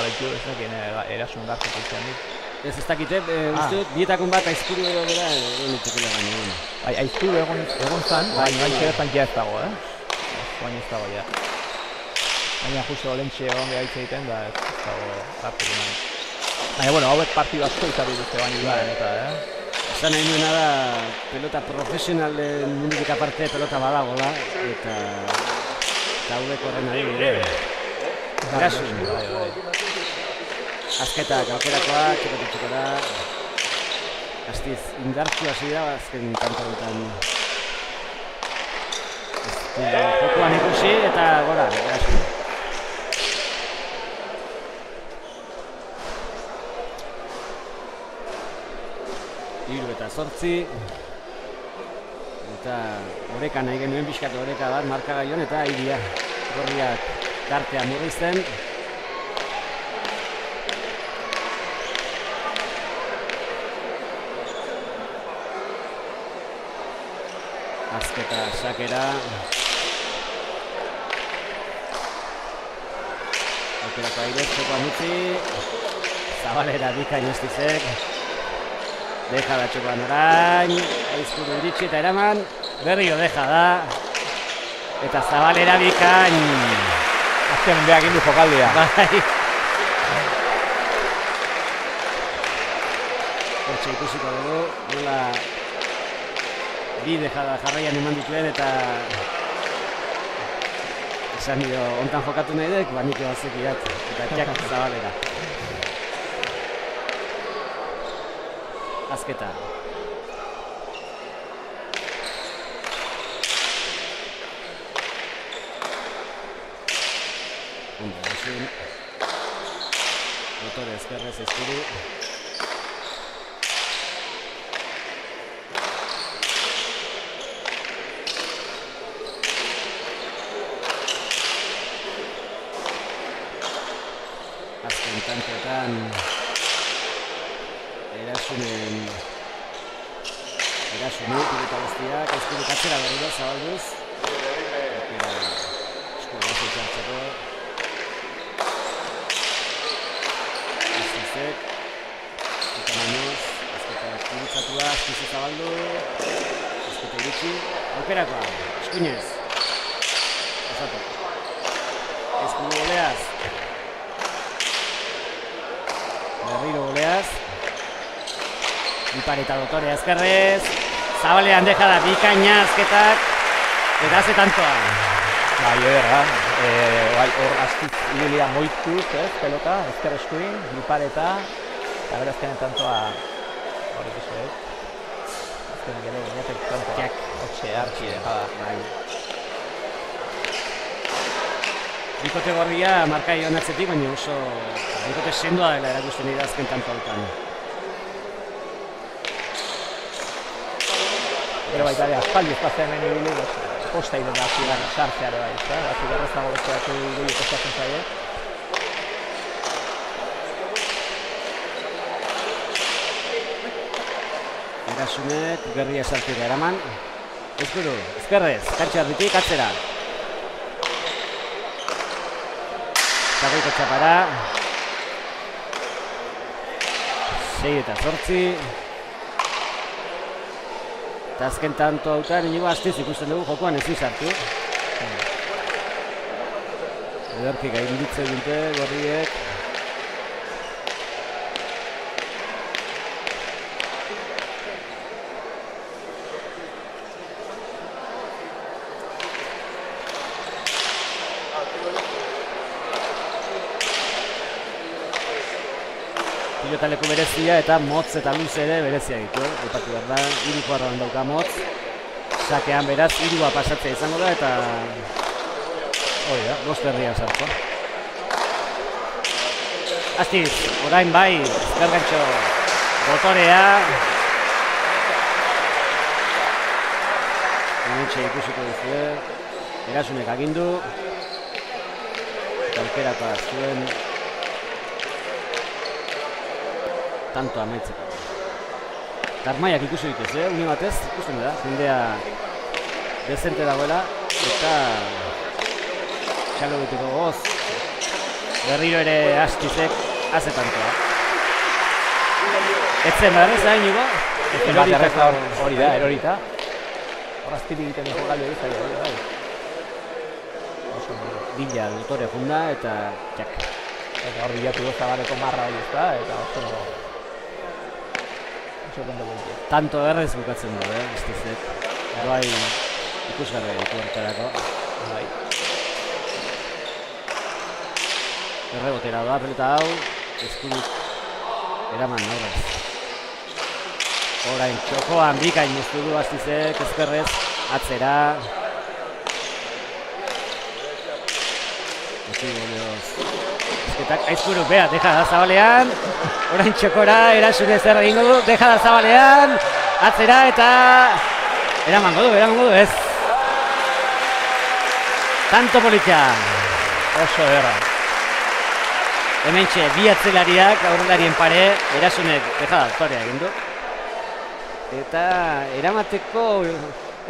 Betu ez dakien Erasun Garfek izan dit. Ez dakite, uste dut, bietakon bat aizkuru edo bera, egon ditukela baina. Aizkuru egon zan, baina bertan ja ez dago, baina ez dago ja. Baina justo olentxe egon behar egiten da ez dago Garfek eman. Baina, hauek partidu asko izan dituzte baina ibaren eta, Esan nahi nuena da, pelota profesionalen mundutik aparte pelota badagola, eta hauek horren ari gire. Erasun. Azketak aukerakoa, txekotetxeko da. Astiz, indartsu hasi da, azken kantarutan. Jokoan ikusi eta gora, Erasun. Hiru eta 8, eta oreka nahi genuen pixkatu oreka bat markagaion eta iria gorriak tartea murrizten. Azketa sakera. Aukerako airez, txokoan utzi. Zabalera bikain estizek. Deja da txokoan orain, aizkuru iritsi eta eraman, berrio deja da. Eta Zabalera bikain. Azken behak indu jokaldia. Bai. Hortxe ikusiko dugu, nola bi dejada jarraian eman dituen eta esan dio, ontan jokatu nahi dek, nik ebazek irat, eta jak Zabalera. Azketa. Ondo, esun. Motore ezkerrez eskuru. Azken tantoetan Erasune, pilota guztiak, eskurik atzera berriro zabalduz. Eskurik guzti txartzeko. Aztizek. Eta mainoz, azketa irutzatua, aztizu zabaldu. Azketa irutsi. Aukerakoa, eskuinez. Osatu. Eskudu goleaz. Berriro goleaz. Ipar eta Dotore azkerrez. Zabalean dejada bikaina azketak. Eta haze tantoa. Bai, ederra. Hor aztiz ibilia moituz, pelota, ezker eskuin, Ipar eta bera azkenen tantoa hor ikusi ez. Azkenen gero ginetek tantoa. Hotxe, hartxi dejada. Bai. Bikote gorria markai honatzetik, baina oso bikote sendoa dela erakusten dira azken tantoetan. Gero baita ere, aspaldi espazia hemen ibili, posta iren da zidan sartzea ere bai, ezta? Batzuk errezago besteak ibili postatzen zaie. Erasunek berria sartira eraman. Ezkuru, ezkerrez, kantxa erditik atzera. Zagoiko txapara. 6 eta 8. Eta azken tanto hautan, inigo Astiz ikusten dugu jokoan ez izartu. Ederki gainditze dute gorriek. Pilotaleku berezia eta motz eta luze ere berezia ditu. Aipatu behar da, 3 kuadroan dauka motz. Sakean beraz, 3 pasatzea izango da eta hori da, 5 herrian sartza. Astiz, orain bai, ezkergantxo Dotorea. Hementxe ikusiko duzue, Erasunek agindu. Eta aukeraka zuen tanto amaitzeko. Tarmaiak ikusi dituz, une batez, ikusten da, jendea dezente dagoela, eta txalo beteko goz, berriro ere Astizek haze tantoa. Etzen behar ez da, inigo? Hori da, erorita. Horrazpiti egiten dugu galde izan, bai. Bila Dotore funda eta jak. Eta hor bilatu Zabaleko marra hori ezta, eta oso kondo boltia. Tanto errez bukatzen du, Astizek. Bai, ikusgarri ditu horretarako. Bai. Errebotera da, pelota hau, eskurik eraman aurrez. Orain txokoan bikain moztu du Astizek, ezkerrez, atzera. Ezketak aizkuru, beha, deja da Zabalean. Orain txokora, Erasune zer egingo du, deja da Zabalean. Atzera eta eramango du, ez. Tanto politia. Oso erra. Hementxe, bi atzelariak, aurrelarien pare, Erasunek deja da Dotorea egin du. Eta eramateko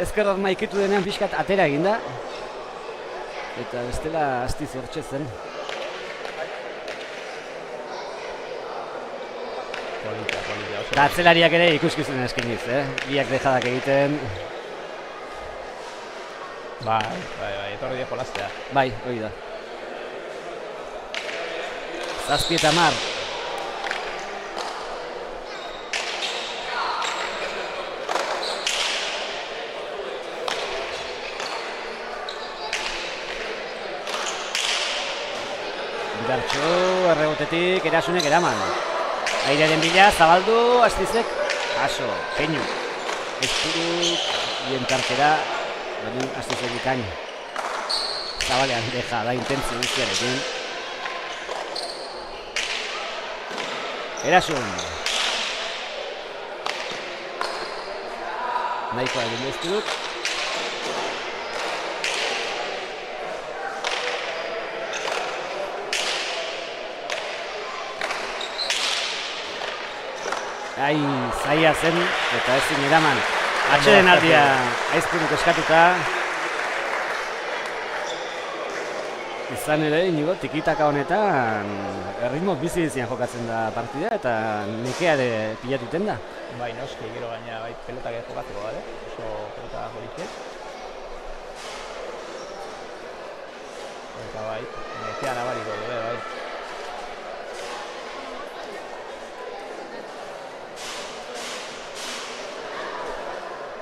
ezker horma ikitu denean pixkat atera eginda. Eta bestela Astiz hortxe zen. Eta atzelariak ere ikuskizuen eskeniz, biak dejadak egiten. Bai, etorri die jolastea. Bai, hori da. 7 eta 10. Indartxo, errebotetik, Erasunek eraman. Airearen bila, zabaldu, Astizek, aso, keinu. Espuruk, bien tartera, baina Astizek ikain. Zabalean deja, da intentzio guztiarekin. Erasun. Nahikoa egin duztuk. Ai, zaila zen, eta ezin eraman. Atxeden aldia Aizpuruk eskatuta. Izan ere, inigo, tikitaka honetan erritmo bizi-bizian jokatzen da partida eta nekea ere pilatuten da. Bai, noski, gero gaina bai pelotak jokatzeko, bale? Oso pelota horiek. Eta bai, nekea nabariko du, bai.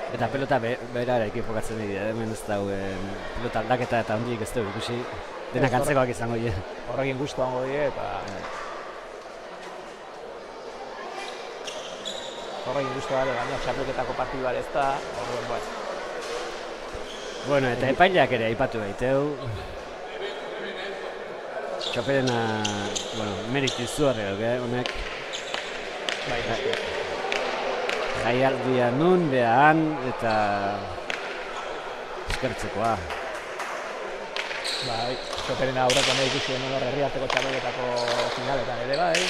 Eta pelota berarekin jokatzen dira, hemen ez dago pelota aldaketa eta handiek ez dugu ikusi denak antzekoak izango dira. Horrekin gustu hango dira eta horrekin gustu dara, baina txapelketako partidu bat ez da, horren bai. Bueno, eta epaileak ere aipatu baiteu. Txoperena, bueno, meritu izugarri honek. Bai, noski. Jaialdia nun, behan, eta eskertzekoa. Bai, Txoperena aurreko nahi ikusi denun hor herriarteko txapelketako finaletan ere bai.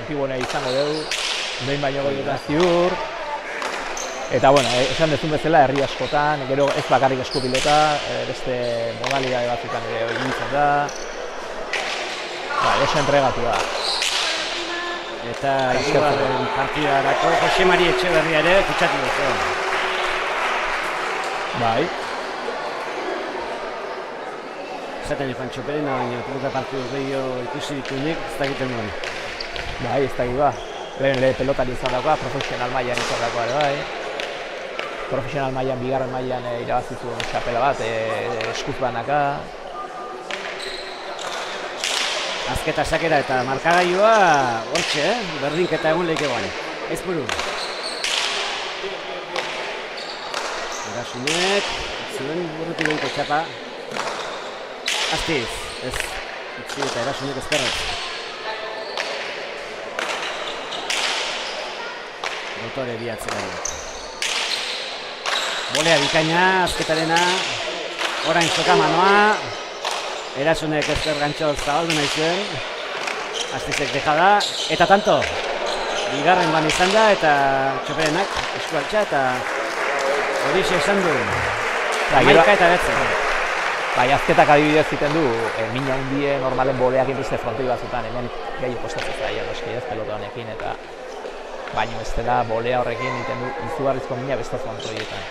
Antiguonea izango dugu, behin baino goietan ziur. Eta, bueno, esan dezun bezala herri askotan, gero ez bakarrik eskupilota, beste modalidade batzutan ere ibiltzen da. Bai, oso entregatu da. Eta hirugarren partidarako Jose Mari Etxeberria ere fitxatu duzu. Bai. Zaten Juan Txoperena, baina pelota partidu gehiago ikusi ditunik, ez dakiten duen. Bai, ez dakit ba. Lehen pelotari izan dagoa, profesional mailan izan dagoa ere bai. Profesional mailan, bigarren mailan irabazitu txapela bat, eskuz banaka. Azketa sakera eta markagailua hortxe, berdinketa egun lehike guan. Aizpuru. Erasunek, zuen burrutik egiko txapa. Astiz, ez, utzi eta Erasunek ezkerrez. Dotore bihatzera. Bolea bikaina, azketarena, orain sokamanoa. Erasunek ezker gantxo zabaldu nahi zuen. Astizek deja da, eta tanto. Bigarren ban izan da, eta Txoperenak eskualtxa, eta horixe esan du. Maika eta betzen. Bai, azketak adibidez ziten du, mina hundie normalen boleak inbeste frontoi batzutan, hemen gehi kostatzen zaila, noski ez, pelota honekin, eta baino ez dela bolea horrekin egiten du izugarrizko mina beste frontoietan.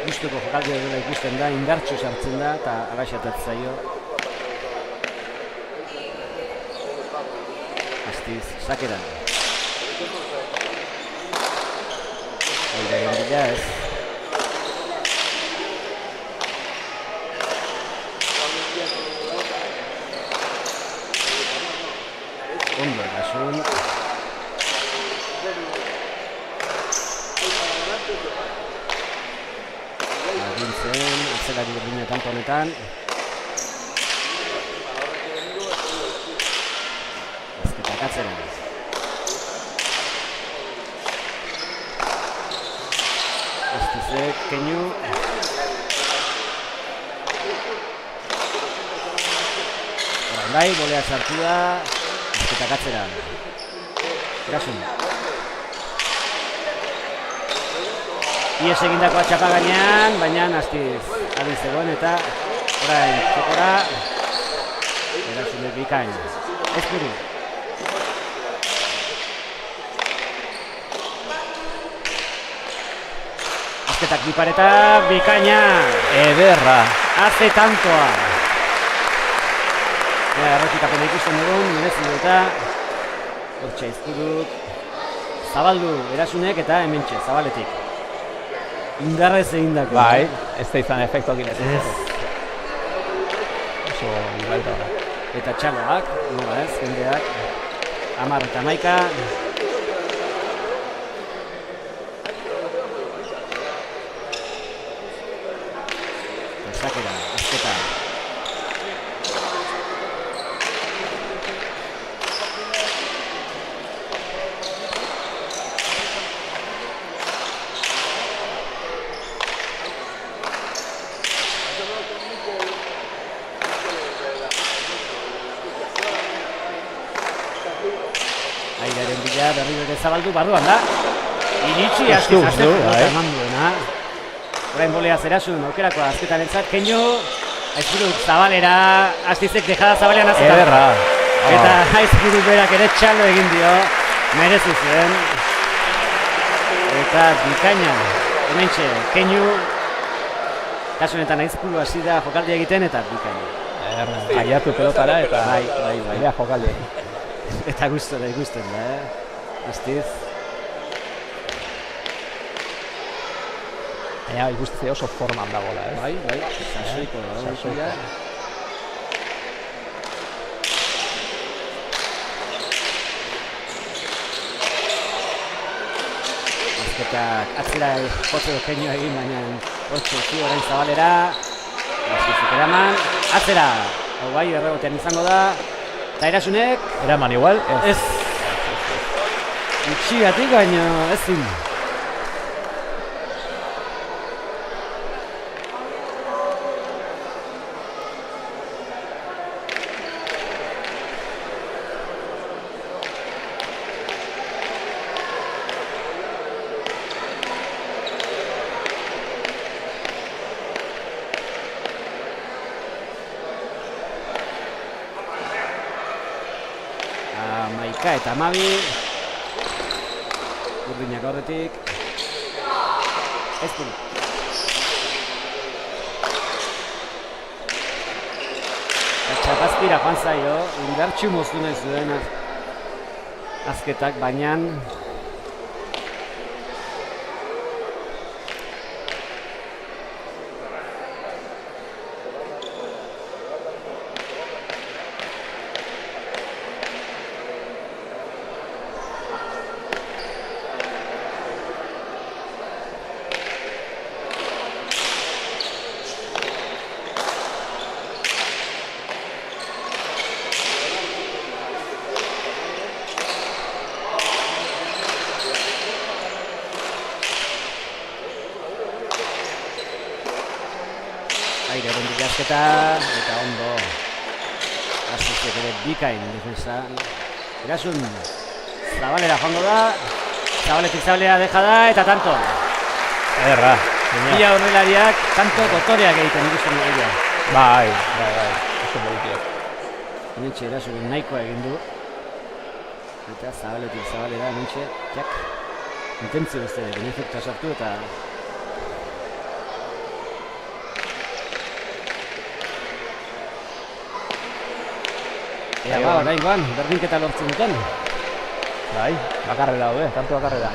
Gustuko jokaldi dela ikusten da, indartxo sartzen da eta agaxatat zaio. Astiz, sakera. Aire bila ez. Ondo, Erasun. Agintzen, atzelari berdina tanto honetan. Azketak atzera. Astizek, keinu. Orain bai, bolea sartu da. Azketak atzera. Erasun. Ies egindakoa txapa gainean, baina Astiz adin zegoen eta orain txokora Erasunek bikain. Aizpuru. Paretak, bi paretak, bikaina! Ederra! Hace tantoa! Errepikapena ikusten dugun, merezi du eta hortxe izkuruk zabaldu erasunek eta hementxe, zabaletik. Indarrez egindako. Bai, ez da izan efektuakin ez. Oso ibalta da. Eta txaloak, nola ez, jendeak, 10 eta 11. Sakera, azketa. Airaren bila berriro ere zabaldu barruan da. Iritsi askiz aztertu eman duena. Orain bolea zerasun aukerakoa azketan entzat. Keinu, Aizpuruk zabalera, Astizek dejada zabalean azetan. Ederra. Eta Aizpuruk berak ere txalo egin dio. Merezi zuen. Eta bikaina. Hementxe, Keinu. Kasu honetan Aizpuru hasi da jokaldi egiten eta bikaina. Ederra. Jaiatu pelotara eta bai. jokaldi. Eta gusten da, Astiz. Baina ikuste oso forman dagoela, ez? Bai, sasoiko da. Azketak atzera jotzeko Keinu egin, baina hortxe zu orain zabalera. Astizek eraman, atzera! Hau bai, errebotean izango da. Eta erasunek... Eraman igual? Ez. Utxigatik, baina ezin. Maika eta Amabi. Urdinak horretik. Aizpuru. Txapazpira joan zaio, indartxu moztu nahi zuen azketak, baina Aireren bilazketa eta ondo. Astizek ere bikain defensa. Erasun zabalera joango da. Zabaletik zabalera deja da eta tanto. Ederra. Bila horrelariak tanto kotoreak egiten ikusten dugu. Bai. Oso bolitiak. Hementxe erasun nahikoa egin du. Eta zabaletik zabalera hementxe. Jak. Intentzio besterekin efektua sartu eta Ea oraingoan, berdinketa lortzen duten. Bai, bakarrera daude, tanto bakarrera.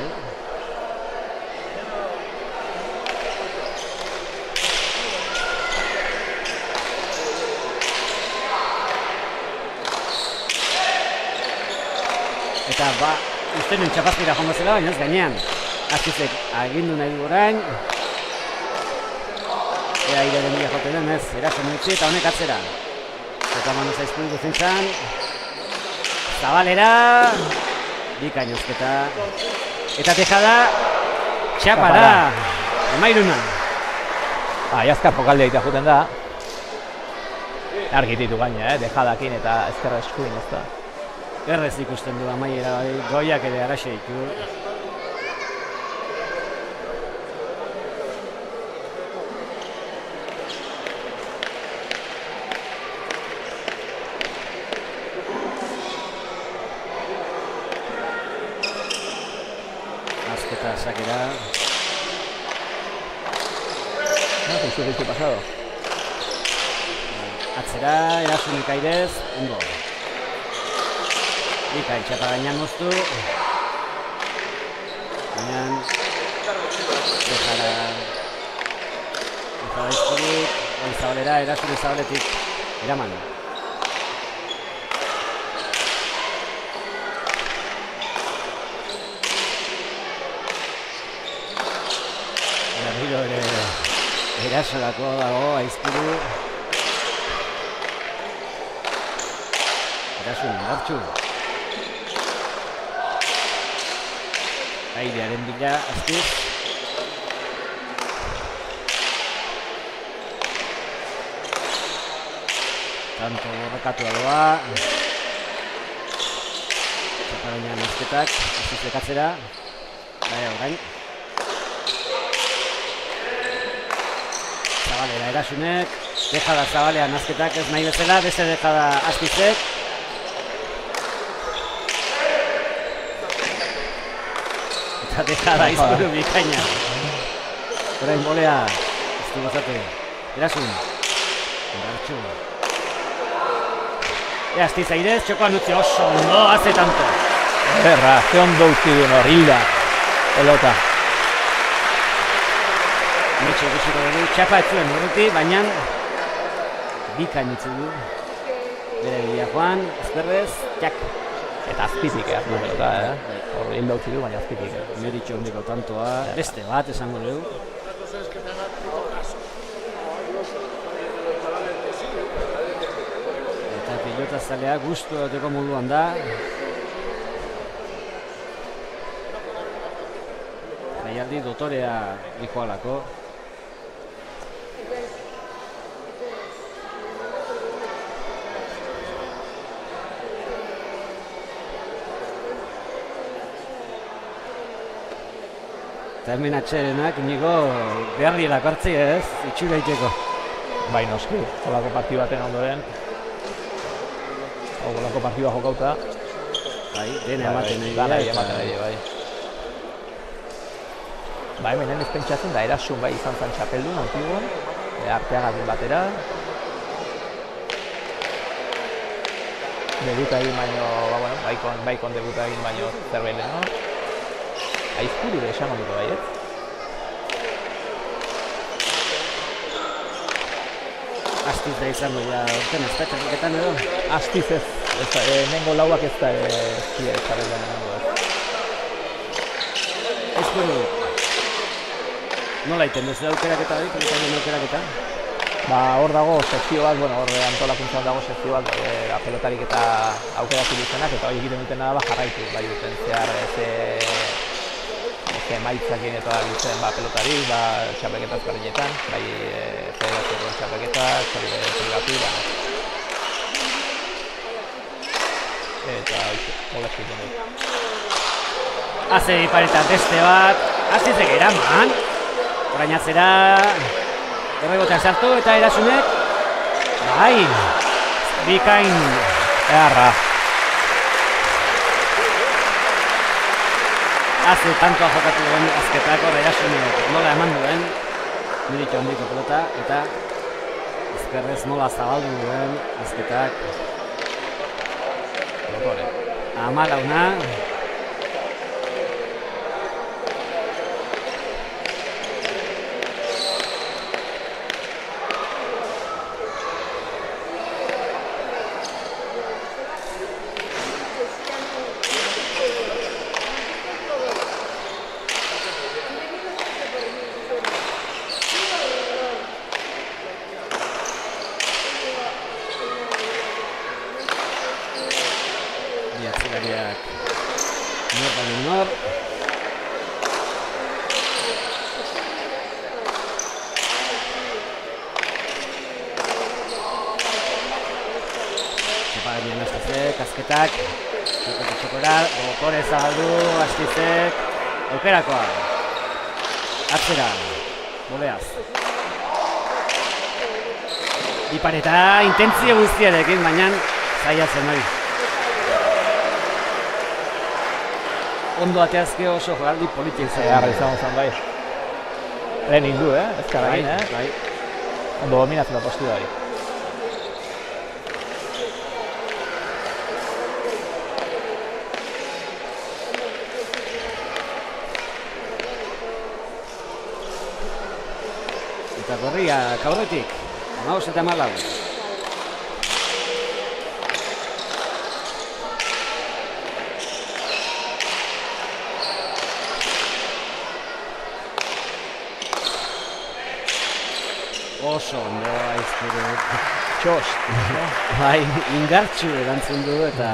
Eta uste nuen txapazpira joango zela, baina ez gainean. Astizek agindu nahi du orain. Ea Aireren bila jote den ez, eraso utzi eta honek atzera. Eta manu zaizpuru guzintzan. Zabalera. Bikainozketa. Eta tejada. Txapara. Emairuna. Azkar jokaldia egiten juten da. Argititu gaina, dejadakin eta ezkerra eskuin ez da. Errez ikusten du amaiera, goiak ere araxe ditu. Azketa sakera. Justu pasado. Atzera, erasunik airez, ondo. Bikain, txapa gainean moztu. Gainean, dejara izkurik, zabalera, erasune zabaletik, eraman. Berriro ere erasolako dago, aizkuru. Erasun, hartxu. Airearen bila, aztiz. Tanto borrokatu doa. Zaparaina nazketak, aztiz lekatzera. Baina orain. Zabalera erasunek. Dejada zabalean nazketak ez nahi bezala, beste dejada aztizek. Eta dejada izburu bikaina. Orain bolea, ez du gozatu. Erasun. Indartxu. Aztiz airez, txokoan utzi oso ondo, hace tanto. Berra, ze ondo utzi duen hor, hilda. Pelota. Metxe ikusiko dugu, txapa ez zuen urruti, baina bikain utzi du. Bere bila joan, ezkerrez, jak. Eta azpitik hartu pelota, hor hilda utzi du, baina azpitik. Meritxo hondiko tantoa, beste bat esango dugu. Eta pilota zalea gustu egoteko moduan da. Jaialdi dotorea dikoalako. Eta hemen atxerenak, inigo beharrielak hartzi ez, itxura iteko. Bai noski, holako partidu baten ondoren. Holako partidua jokauta. Bai, dena ematen nahi dira. Ematen nahi, bai. Ba, hemen ez pentsatzen da, erasun bai izan zan txapeldun, antiguan. Arteagatik batera. Debuta egin baino, baikon debuta egin baino zerbait lehen, no? Aizkuru ere esan ondiko bai, ez? Aztiz da izango ja orten ez da txapelketan edo? Aztiz ez, nengo lauak ez da zia ez zarela nengo ez. Aizkuru, nola iten ez da aukeraketa hori, pelotaren aukeraketa? Ba, hor dago sekzio bat, bueno, hor antolakuntzan dago sekzio bat, pelotarik eta aukeratu dutenak, eta hori egiten dutena da jarraitu, bai duten zehar emaitzakin eta biltzen pelotari, txapelketa ezberdinetan, bai federazio txapelketa, privatu, eta hola egiten dut. Haze dipareta beste bat, azizek eraman, orain atzera, erregotean sartu eta erasunek, bai, bikain, eharra. Haze tantoa jokatu duen azketak hor erasunek nola eman duen, Meritxo handiko pelota, eta ezkerrez nola zabaldu duen azketak. Amalauna. Nor. Zepagarian Aztizek, azketak, txokora, botore zabaldu, Aztizek, aukerakoa, atzera, boleaz. Ipareta, intentzio guztiarekin, baina zaiatzen hori. Ondo ateazke oso jogaldi politien zen. Eharra izango zen bai. Lehen indu, ezkarrakin, Bai. Ondo dominatzen da postura hori. Eta gorria, kaurretik. 15 eta 14. Oso ondo aizkuru. Txost. Bai, indartsu erantzun du eta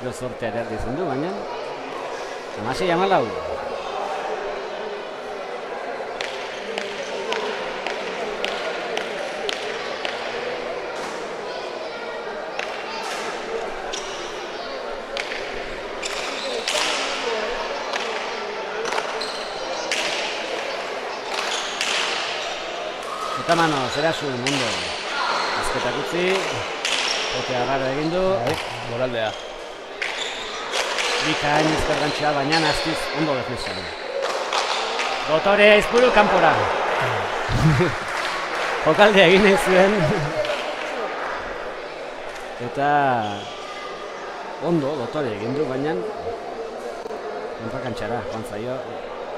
gero sortea ere izan du, baina 16-14. Mano, zera zuen mundo. Azketak utzi, potea raro egin du. Moraldea. Bikain ezkergantxea, baina Astiz ondo defensan. Dotore aizpuru kanpora. Jokaldea egin nahi zuen. Eta ondo, Dotore egin du, baina kontrakantxara, joan zaio,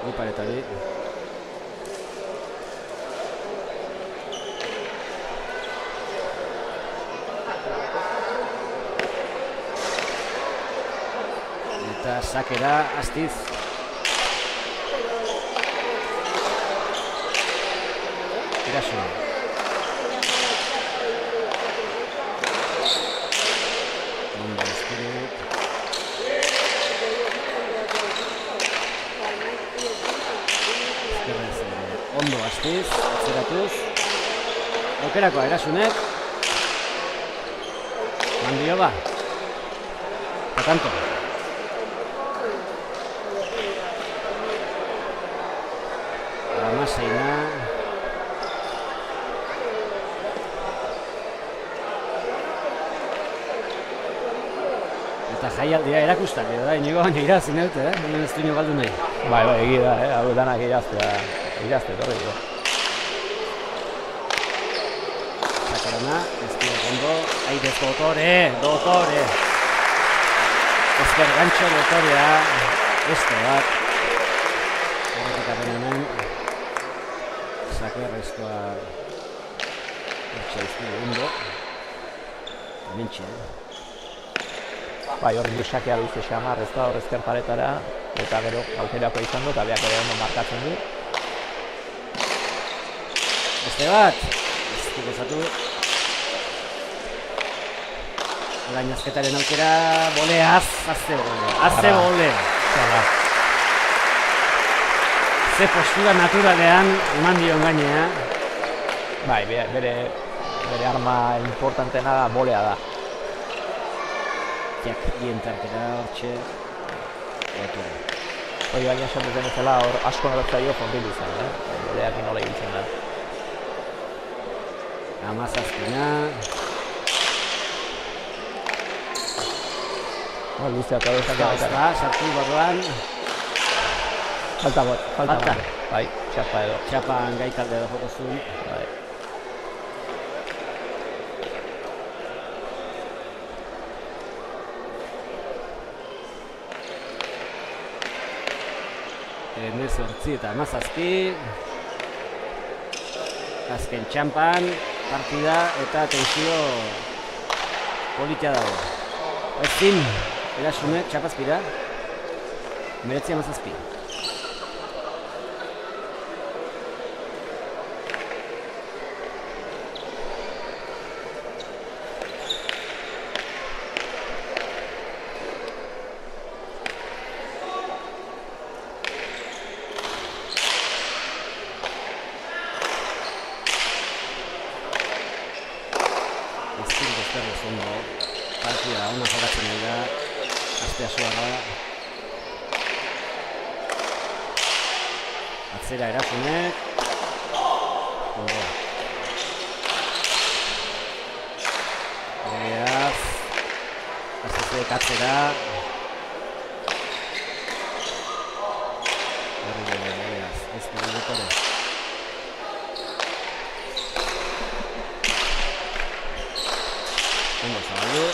guparetari. Eta sakera Astiz. Eraso. Ondo ezkuru. Ezkerrez ondo Astiz, atzeratuz. Aukerakoa Erasunek. Mandioba. Eta tanto. Amaseina. Eta jaialdia erakustak edo da, inigo baina irazi neute, hemen ez du ino galdu nahi. Bai, egi da, hau danak irazte torri du. Sakarana, ez du ondo, aidez Dotore. Ezker gantxo Dotorea, beste bat. Horretik apenanen. Saker estoa hortxe izkide ondo. Mentxe. Bai, horri du sakea duze xamar, ez da hor ezker paretara, eta gero aukerako izan du, eta beak ere ondo markatzen du. Beste bat, ez du gozatu. Orain azketaren aukera, boleaz, azze bole. Ze postura naturalean eman dion gainea. Bai, bere arma importantena da, bolea da. Jak dientarkera hortxe. Hori baina esan duten ezela hor asko norotzaio fondilu izan, boleak inola ibiltzen da. Amazazkena. Luzea eta duzak Eta sartu barruan. Falta. Bai, txapa edo. Txapan gaikalde edo joko zuen. Bai. Hemezortzi eta 17. Azken txampan, partida eta tensio politia dago. Ezin, Erasunek txapazpira. 19-17. Partida ona jokatzen ari da, Astea Suarra. Atzera Erasunek. Beraz, Azezeek atzera. Beraz, ez dugu Dotore. Ondo zabaldu.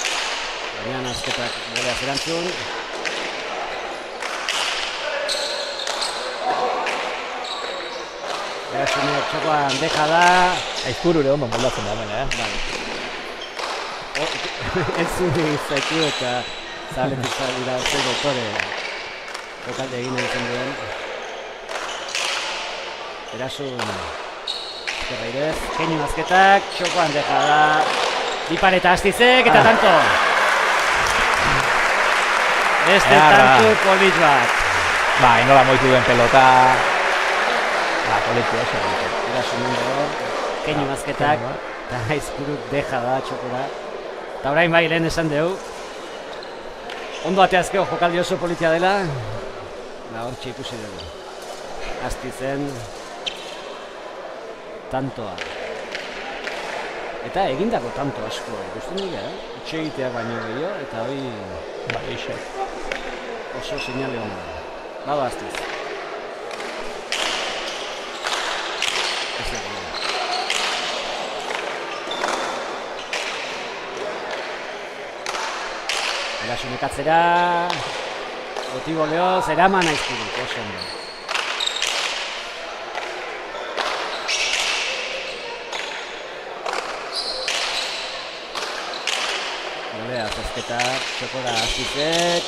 Baina azketak goleaz erantzun. Erasunek txokoan deja da. Aizpurure ondo moldatzen da hemen, Entzun zaitu eta zaletik dira ze dotore jokalde egin egiten duen. Erasun Ezkerrairez, keinu azketak, txokoan deja da. Dipareta Astizek eta tanto. Beste tanto polit bat. Bai, nola moitu duen pelota. Politu oso. Erasun ondo, keinu azketak, eta Aizpuruk deja da txokora. Eta orain bai lehen esan dugu. Ondo ateazkeo jokaldi oso politia dela. Hortxe ikusi dugu. Astizen tantoa. Eta egindako tanto asko ikusten dira, Itxe egiteak baino gehiago, eta hori oso seinale hona. Baba Astiz. Erasunek atzera, Otiboleoz, eraman Aizpuruk, oso ondo. Golea, zazketa, txokora Astizek,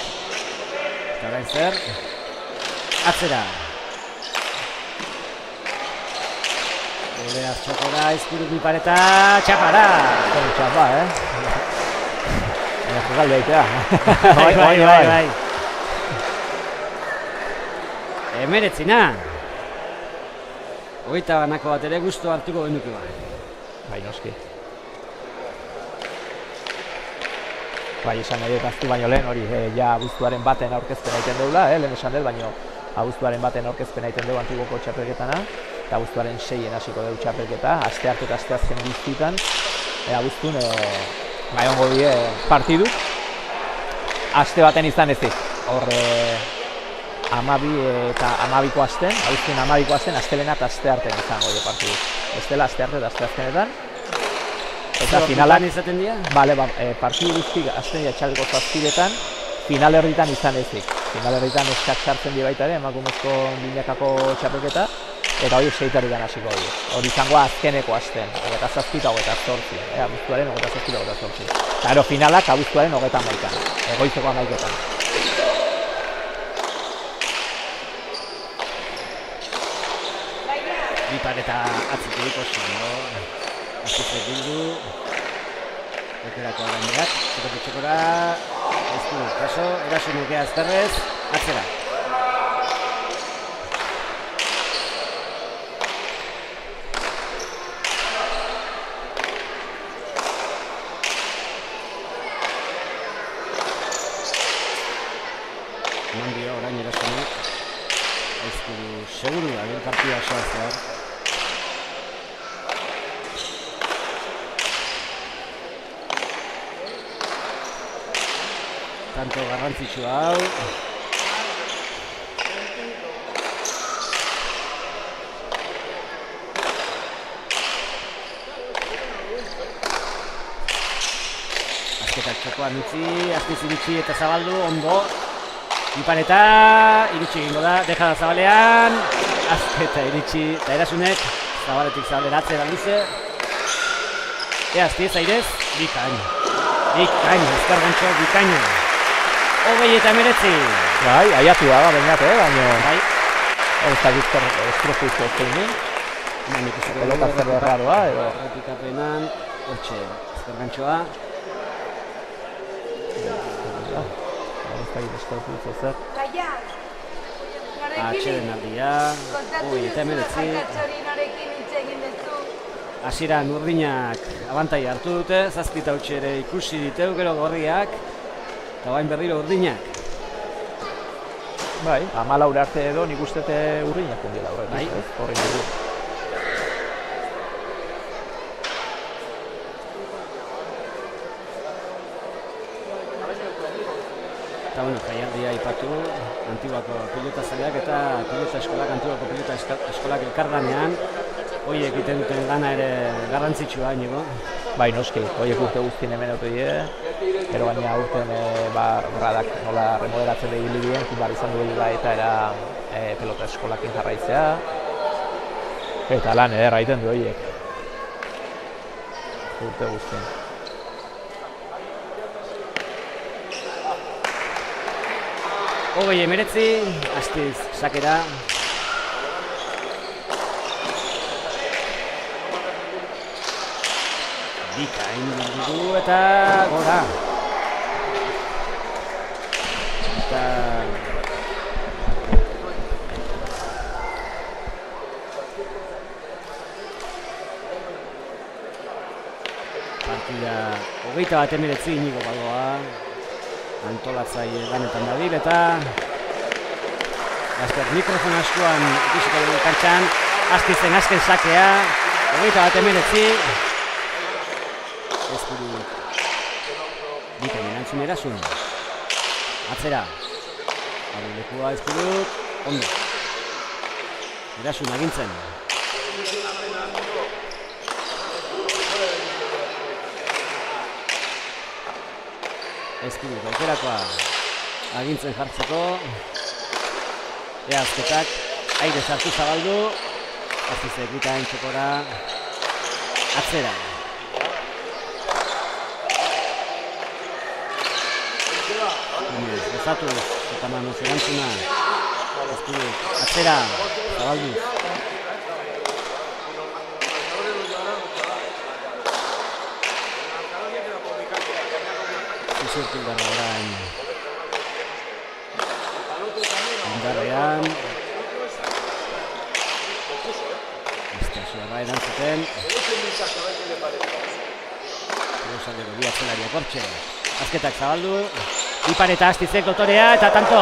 eta orain zer, atzera. Golea, txokora, Aizpuruk bipareta, txapara! Txapa, Jokaldi aitea. Bai. Emeretzina. Hogeita banako bat ere guztu hartuko genuke bai. Bai, noski. Bai, esan nahi dut baino lehen hori, ja abuztuaren baten aurkezpen egiten deula, lehen esan dut, baina abuztuaren baten aurkezpen egiten dugu Antiguoko txapelketana, eta abuztuaren 6 hasiko dugu txapelketa, aste arte eta aste azken guztietan, abuztun ongo die partidu, aste baten izan ezik. Hor 12 eta 12ko asten, abuztun 12ko asten, astelena eta aste artean izango die partidu. Bestela aste arte eta aste azkenetan. Eta finalak izaten dira? Bale, partidu guztik azten dira txaleko zazpiretan, final herritan izan ezik. Final herritan eskak sartzen dira baita ere, emakumezko binakako txapelketa, eta hori 6:00 hasiko dira. Hori izango azkeneko asten, 27 eta 28. Abuztuaren 27 eta 28. Eta gero finalak abuztuaren 31. Egoizeko 11. Bipareta atzitik oso, Astizek bildu, okerako againeak, txekora, Aizpuruk kaso, Erasunek azterrez, atzera. Eman dio orain Erasunek, Aizpuruk seguru da, partida osoa zehar. Tanto garrantzitsua hau. Azketak txokoan utzi, Astiz iritsi eta zabaldu, ondo. Bipareta, iritsi egingo da, deja da zabalean. Azketa iritsi, eta Erasunek, zabaletik zabalera atzera luze. Astiz, airez, bikain, ezker gontxo, bikaina. 29. Bai, aiatu da, bainat, baina... Bai. Ez da bizkor estrofizko ezkeinen. Pelota zer erraroa, edo... Errepikapenan, hortxe, ezker gantxoa. Ez da estrofizko zer. Atxeden aldia, 29. Hasieran urdinak abantai hartu dute, 7 hautsi ere ikusi diteu, gero gorriak, eta bain berriro urdinak. Bai, 14 arte edo nik ustete urdinak kundiela horretik, bai. Horri dugu. Eta bueno, jaialdia aipatu, Antiguako pilota zaleak eta pilota eskolak, Antiguako pilota eskolak elkardanean, horiek egiten duten lana ere garrantzitsua, Iñigo. Bai, noski, horiek urte guztien hemen ote die, gero gaina urten radak nola remodelatzen da ibili dien, bar izan dugu eta era pelota eskolakin jarraitzea, eta lan ederra egiten du horiek. Urte guztien. Hogei 19, Astiz sakera. Bikain dugu eta gora. Eta partida 21 Inigo Balboa. Antolatzaile lanetan dabil eta Laster mikrofon askuan ikusiko dugu kantxan. Astizen azken sakea. 21 Eskuru Bikain erantzun erasun. Atzera. Lekua Eskuru. Ondo. Erasun agintzen. Eskuru aukerakoa agintzen jartzeko. Ea azketak aire sartu zabaldu. Azizek Bikain txokora. Atzera. Gozatu eta manoz erantzuna. Eskuru atzera. Zabaldu. Zizurtu gara orain. Indarrean. Estazioa erantzuten. Gozaleko bi atzelariak hortxe. Azketak zabaldu. Ipar eta Astizek dotorea eta tanto.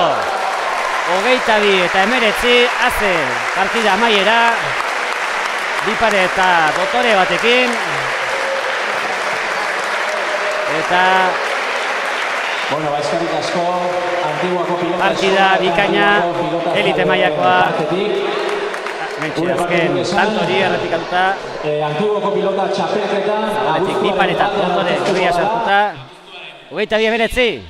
22 eta 19 haze partida amaiera. Ipar eta dotore batekin. Eta Bueno, eskerrik asko, Antiguako pilota partida bikaina, elite mailakoa. Mentxe azken tantori errepikatuta. Antiguako pilota txapelketa. Zabaletik Ipar eta dotore gurria sartuta. 22-19.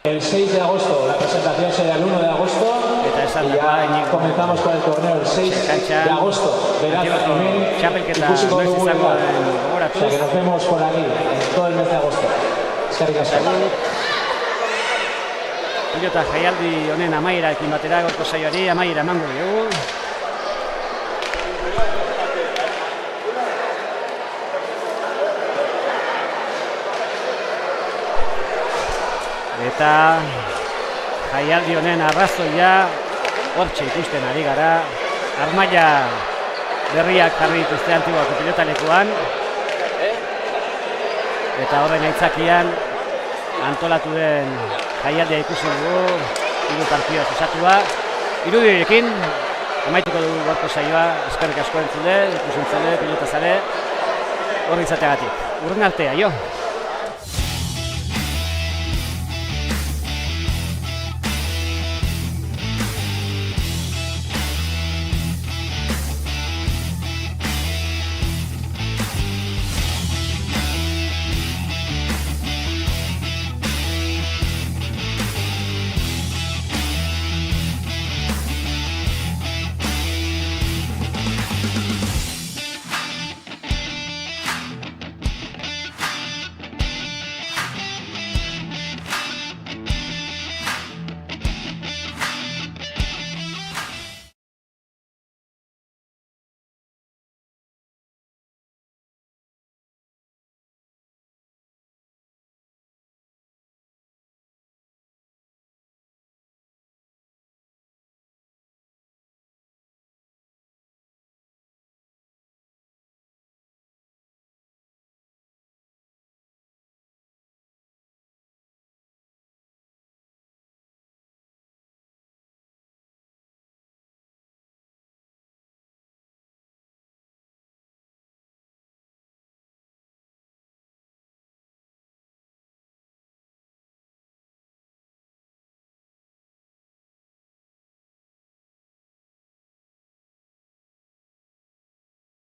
El 6 de agosto, la presentación será el 1 de agosto y ya comenzamos con el torneo el 6 de agosto. Verás también ikusiko dugu igual. O sea que nos vemos por aquí en todo el mes de agosto. Eskerrik asko. Pilota jaialdi honen amaierarekin batera gaurko saioari amaiera emango diogu. Eta jaialdi honen arrazoia hortxe ikusten ari gara. Armaia berriak jarri dituzte Antiguako pilotalekuan. Eta horren aitzakian antolatu den jaialdia ikusi dugu. 3 partida osatua. Irudiekin amaituko dugu gaurko saioa. Eskerrik asko entzule, ikusentzule, pilotazale. Horri izateagatik. Urren arte, aio!